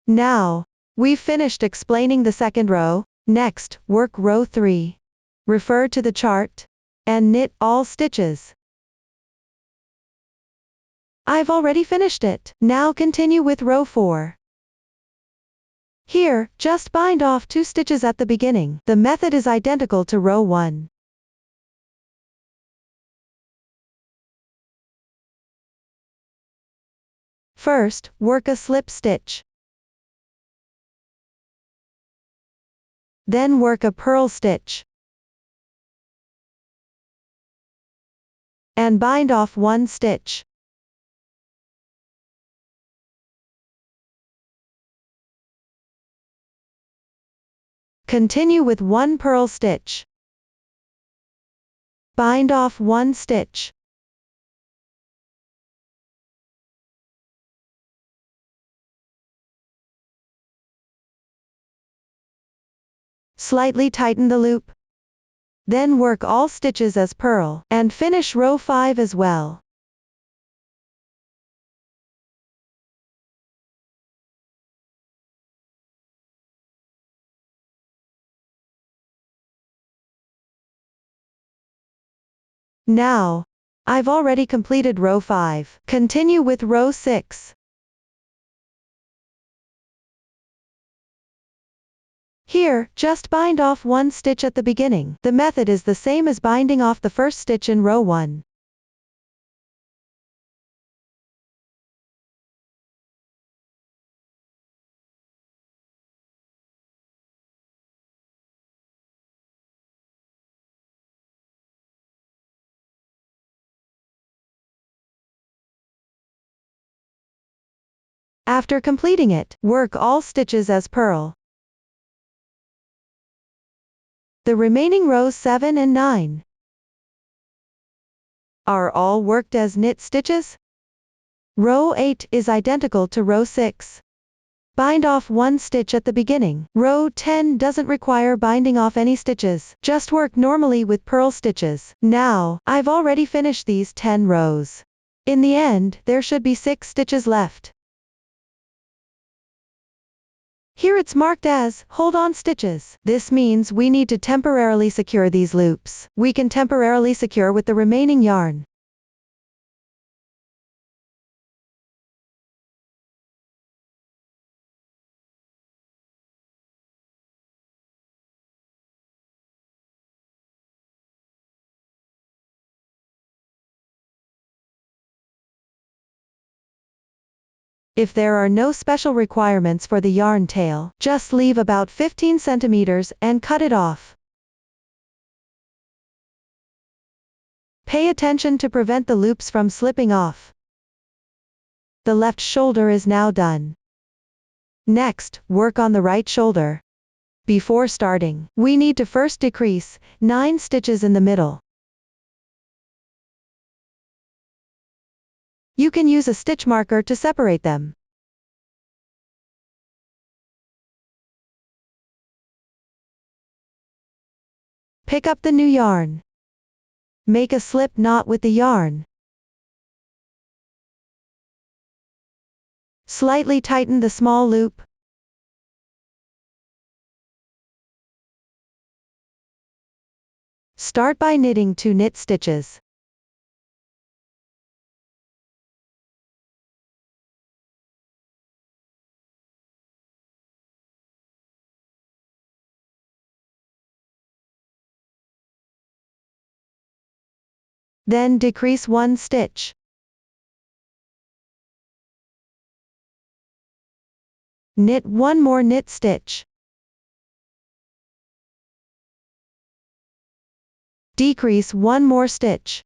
Now, we've finished explaining the second row. Next, work row 3. Refer to the chart and knit all stitches. I've already finished it. Now continue with row 4. Here, just bind off 2 stitches at the beginning. The method is identical to row 1. First, work a slip stitch. Then work a purl stitch. And bind off 1 stitch. Continue with 1 purl stitch. Bind off 1 stitch. Slightly tighten the loop. Then work all stitches as purl, and finish row 5 as well. Now, I've already completed row 5. Continue with row 6. Here, just bind off 1 stitch at the beginning. The method is the same as binding off the first stitch in row 1. After completing it, work all stitches as purl. The remaining rows 7 and 9 are all worked as knit stitches. Row 8 is identical to row 6. Bind off 1 stitch at the beginning. Row 10 doesn't require binding off any stitches, just work normally with purl stitches. Now, I've already finished these 10 rows. In the end, there should be 6 stitches left. Here it's marked as hold-on stitches. This means we need to temporarily secure these loops. We can temporarily secure with the remaining yarn. If there are no special requirements for the yarn tail, just leave about 15 centimeters and cut it off. Pay attention to prevent the loops from slipping off. The left shoulder is now done. Next, work on the right shoulder. Before starting, we need to first decrease 9 stitches in the middle. You can use a stitch marker to separate them. Pick up the new yarn. Make a slip knot with the yarn. Slightly tighten the small loop. Start by knitting 2 knit stitches. Then decrease 1 stitch. Knit one more knit stitch. Decrease one more stitch.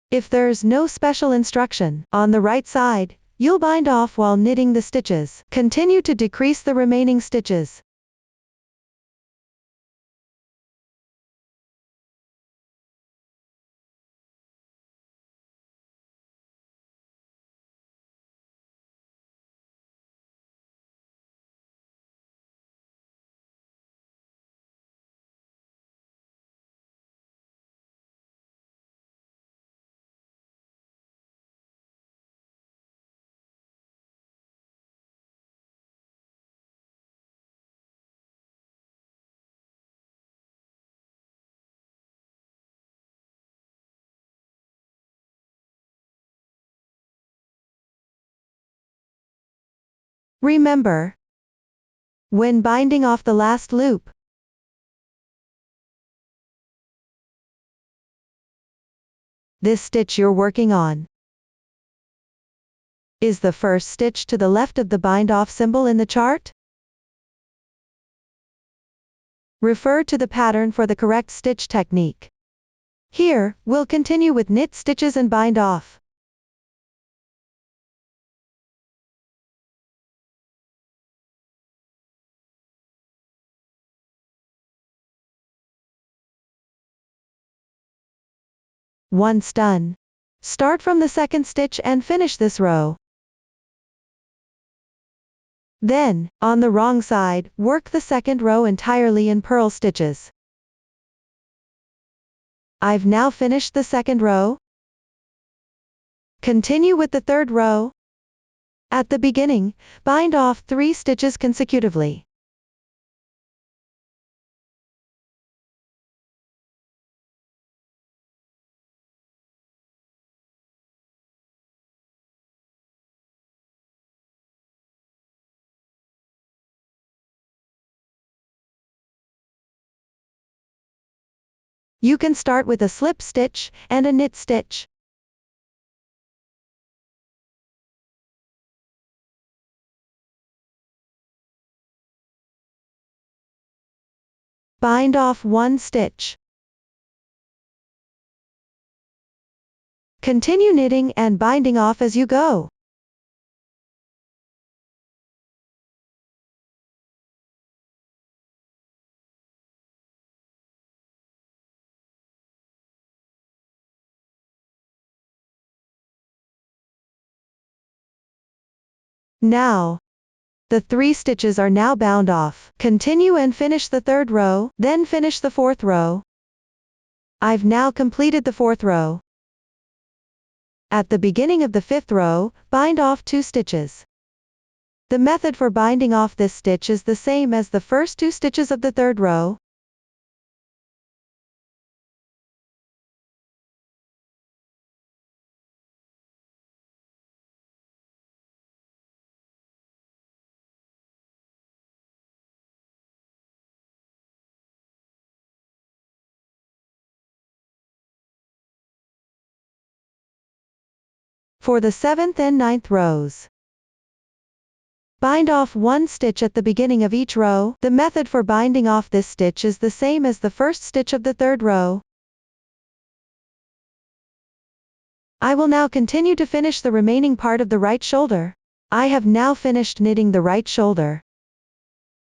If there's no special instruction, on the right side, you'll bind off while knitting the stitches. Continue to decrease the remaining stitches. Remember, when binding off the last loop, this stitch you're working on is the first stitch to the left of the bind off symbol in the chart. Refer to the pattern for the correct stitch technique. Here, we'll continue with knit stitches and bind off. Once done, start from the second stitch and finish this row. Then, on the wrong side, work the second row entirely in purl stitches. I've now finished the second row. Continue with the third row. At the beginning, bind off 3 stitches consecutively. You can start with a slip stitch and a knit stitch. Bind off 1 stitch. Continue knitting and binding off as you go. Now, the 3 stitches are now bound off. Continue and finish the third row, then finish the fourth row. I've now completed the fourth row. At the beginning of the fifth row, bind off 2 stitches. The method for binding off this stitch is the same as the first 2 stitches of the third row. For the 7th and 9th rows, bind off 1 stitch at the beginning of each row. The method for binding off this stitch is the same as the first stitch of the third row. I will now continue to finish the remaining part of the right shoulder. I have now finished knitting the right shoulder.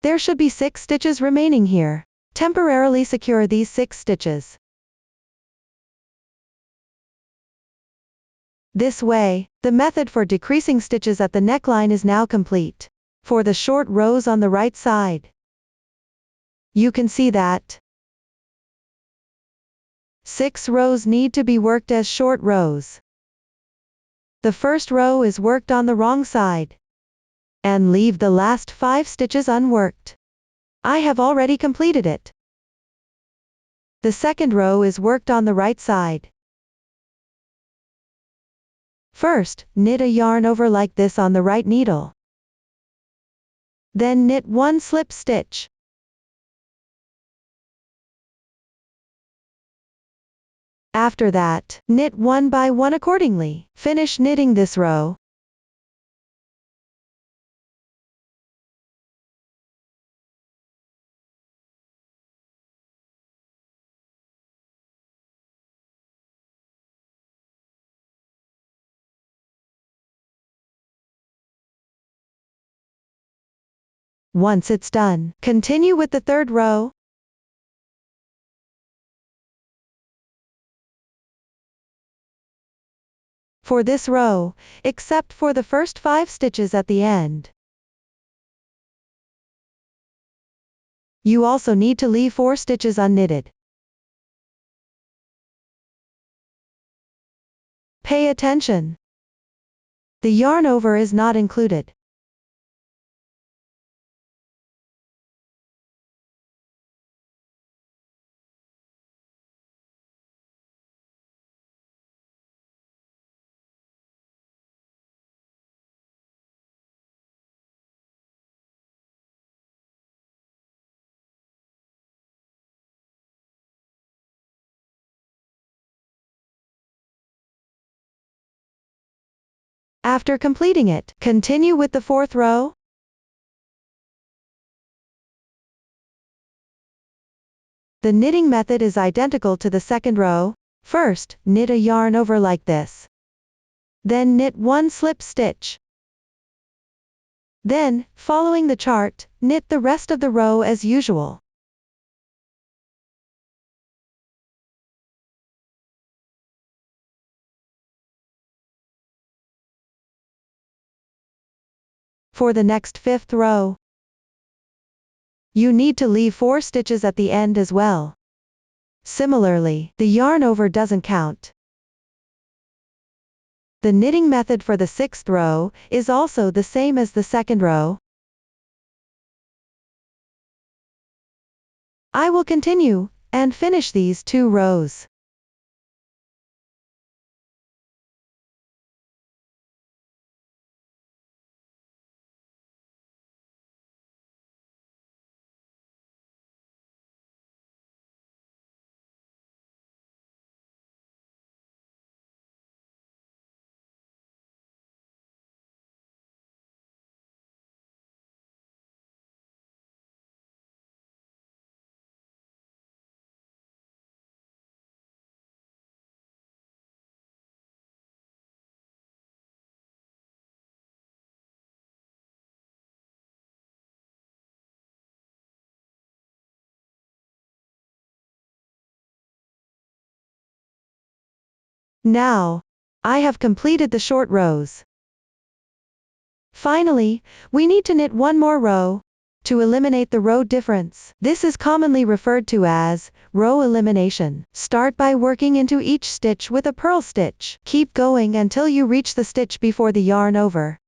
There should be 6 stitches remaining here. Temporarily secure these 6 stitches. This way, the method for decreasing stitches at the neckline is now complete. For the short rows on the right side, you can see that 6 rows need to be worked as short rows. The first row is worked on the wrong side, and leave the last 5 stitches unworked. I have already completed it. The second row is worked on the right side. First, knit a yarn over like this on the right needle. Then knit 1 slip stitch. After that, knit 1 by 1 accordingly. Finish knitting this row. Once it's done, continue with the third row. For this row, except for the first 5 stitches at the end, you also need to leave 4 stitches unknitted. Pay attention. The yarn over is not included. After completing it, continue with the fourth row. The knitting method is identical to the second row. First, knit a yarn over like this. Then knit 1 slip stitch. Then, following the chart, knit the rest of the row as usual. For the next 5th row, you need to leave 4 stitches at the end as well. Similarly, the yarn over doesn't count. The knitting method for the 6th row is also the same as the second row. I will continue and finish these 2 rows. Now, I have completed the short rows. Finally, we need to knit 1 more row to eliminate the row difference. This is commonly referred to as row elimination. Start by working into each stitch with a purl stitch. Keep going until you reach the stitch before the yarn over.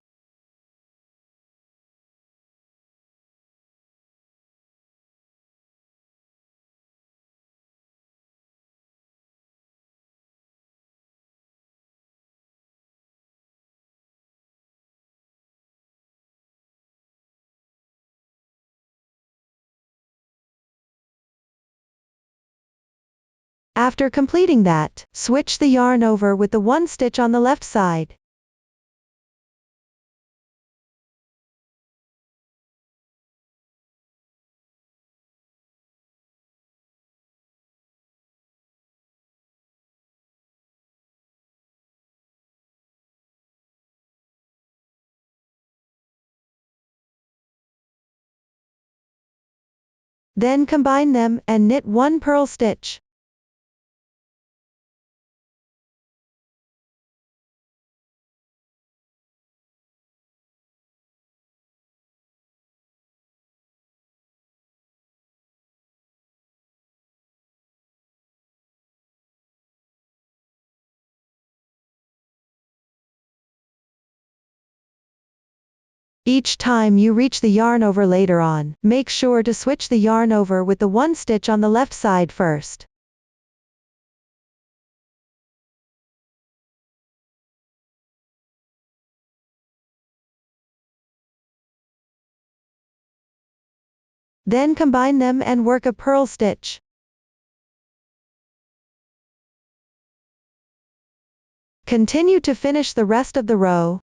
After completing that, switch the yarn over with the 1 stitch on the left side. Then combine them and knit 1 purl stitch. Each time you reach the yarn over later on, make sure to switch the yarn over with the 1 stitch on the left side first. Then combine them and work a purl stitch. Continue to finish the rest of the row.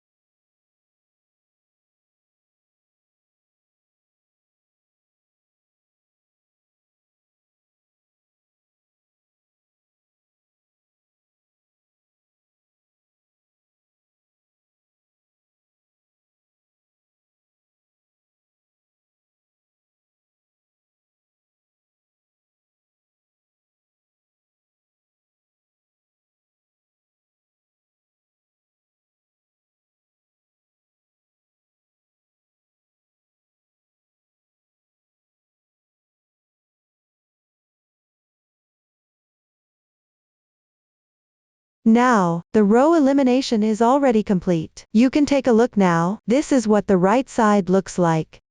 Now, the row elimination is already complete. You can take a look now. This is what the right side looks like.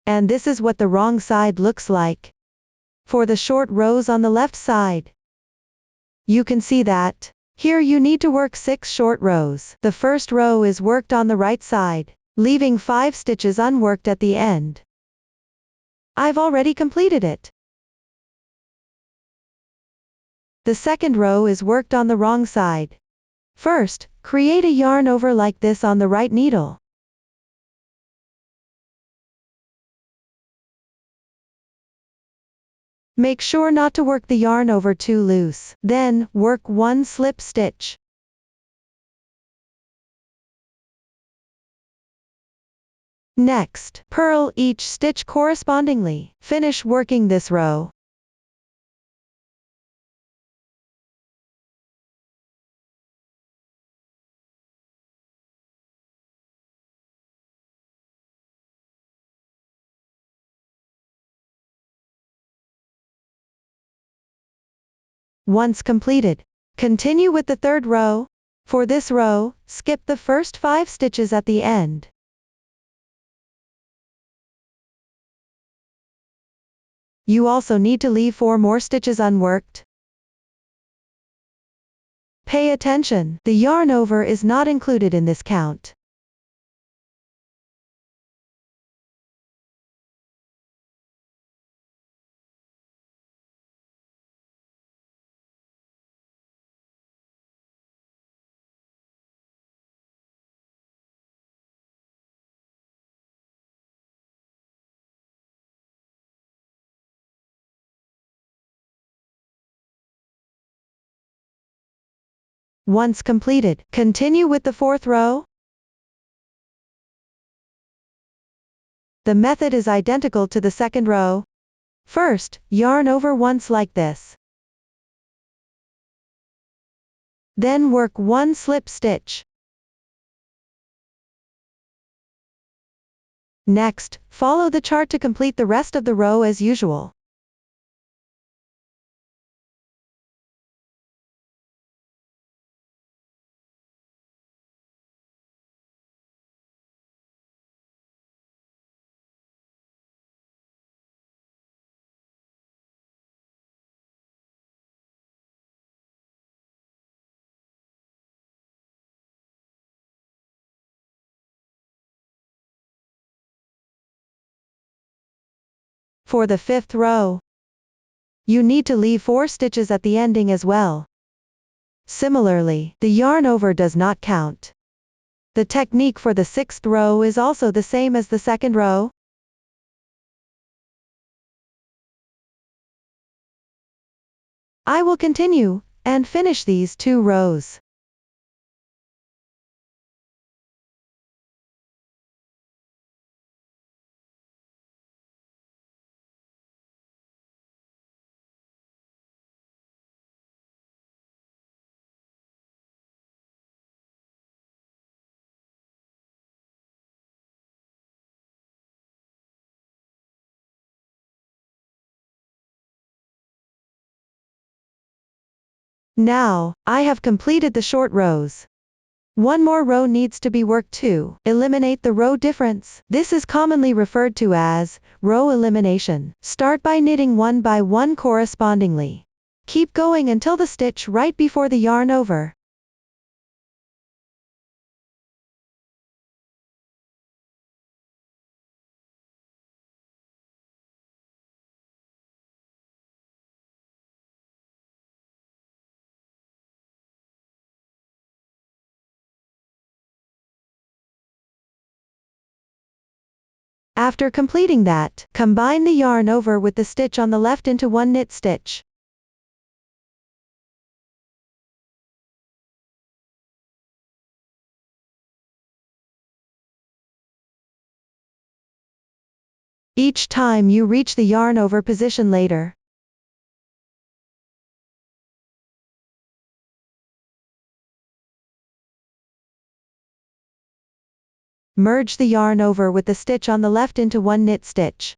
And this is what the wrong side looks like. For the short rows on the left side, you can see that. Here you need to work 6 short rows. The first row is worked on the right side, leaving 5 stitches unworked at the end. I've already completed it. The second row is worked on the wrong side. First, create a yarn over like this on the right needle. Make sure not to work the yarn over too loose. Then, work 1 slip stitch. Next, purl each stitch correspondingly. Finish working this row. Once completed, continue with the third row. For this row, skip the first 5 stitches at the end. You also need to leave 4 more stitches unworked. Pay attention, the yarn over is not included in this count. Once completed, continue with the fourth row. The method is identical to the second row. First, yarn over once like this. Then work 1 slip stitch. Next, follow the chart to complete the rest of the row as usual. For the fifth row, you need to leave 4 stitches at the ending as well. Similarly, the yarn over does not count. The technique for the sixth row is also the same as the second row. I will continue and finish these 2 rows. Now, I have completed the short rows. One more row needs to be worked to eliminate the row difference. This is commonly referred to as row elimination. Start by knitting 1 by 1 correspondingly. Keep going until the stitch right before the yarn over. After completing that, combine the yarn over with the stitch on the left into 1 knit stitch. Each time you reach the yarn over position later, merge the yarn over with the stitch on the left into 1 knit stitch.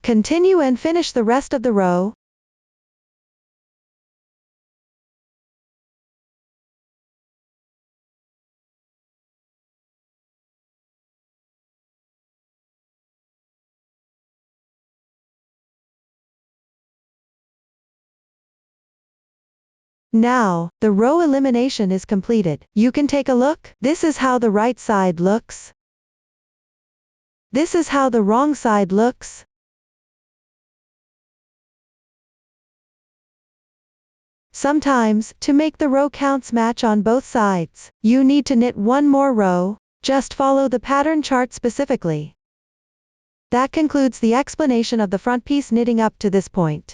Continue and finish the rest of the row. Now, the row elimination is completed. You can take a look. This is how the right side looks. This is how the wrong side looks. Sometimes, to make the row counts match on both sides, you need to knit one more row. Just follow the pattern chart specifically. That concludes the explanation of the front piece knitting up to this point.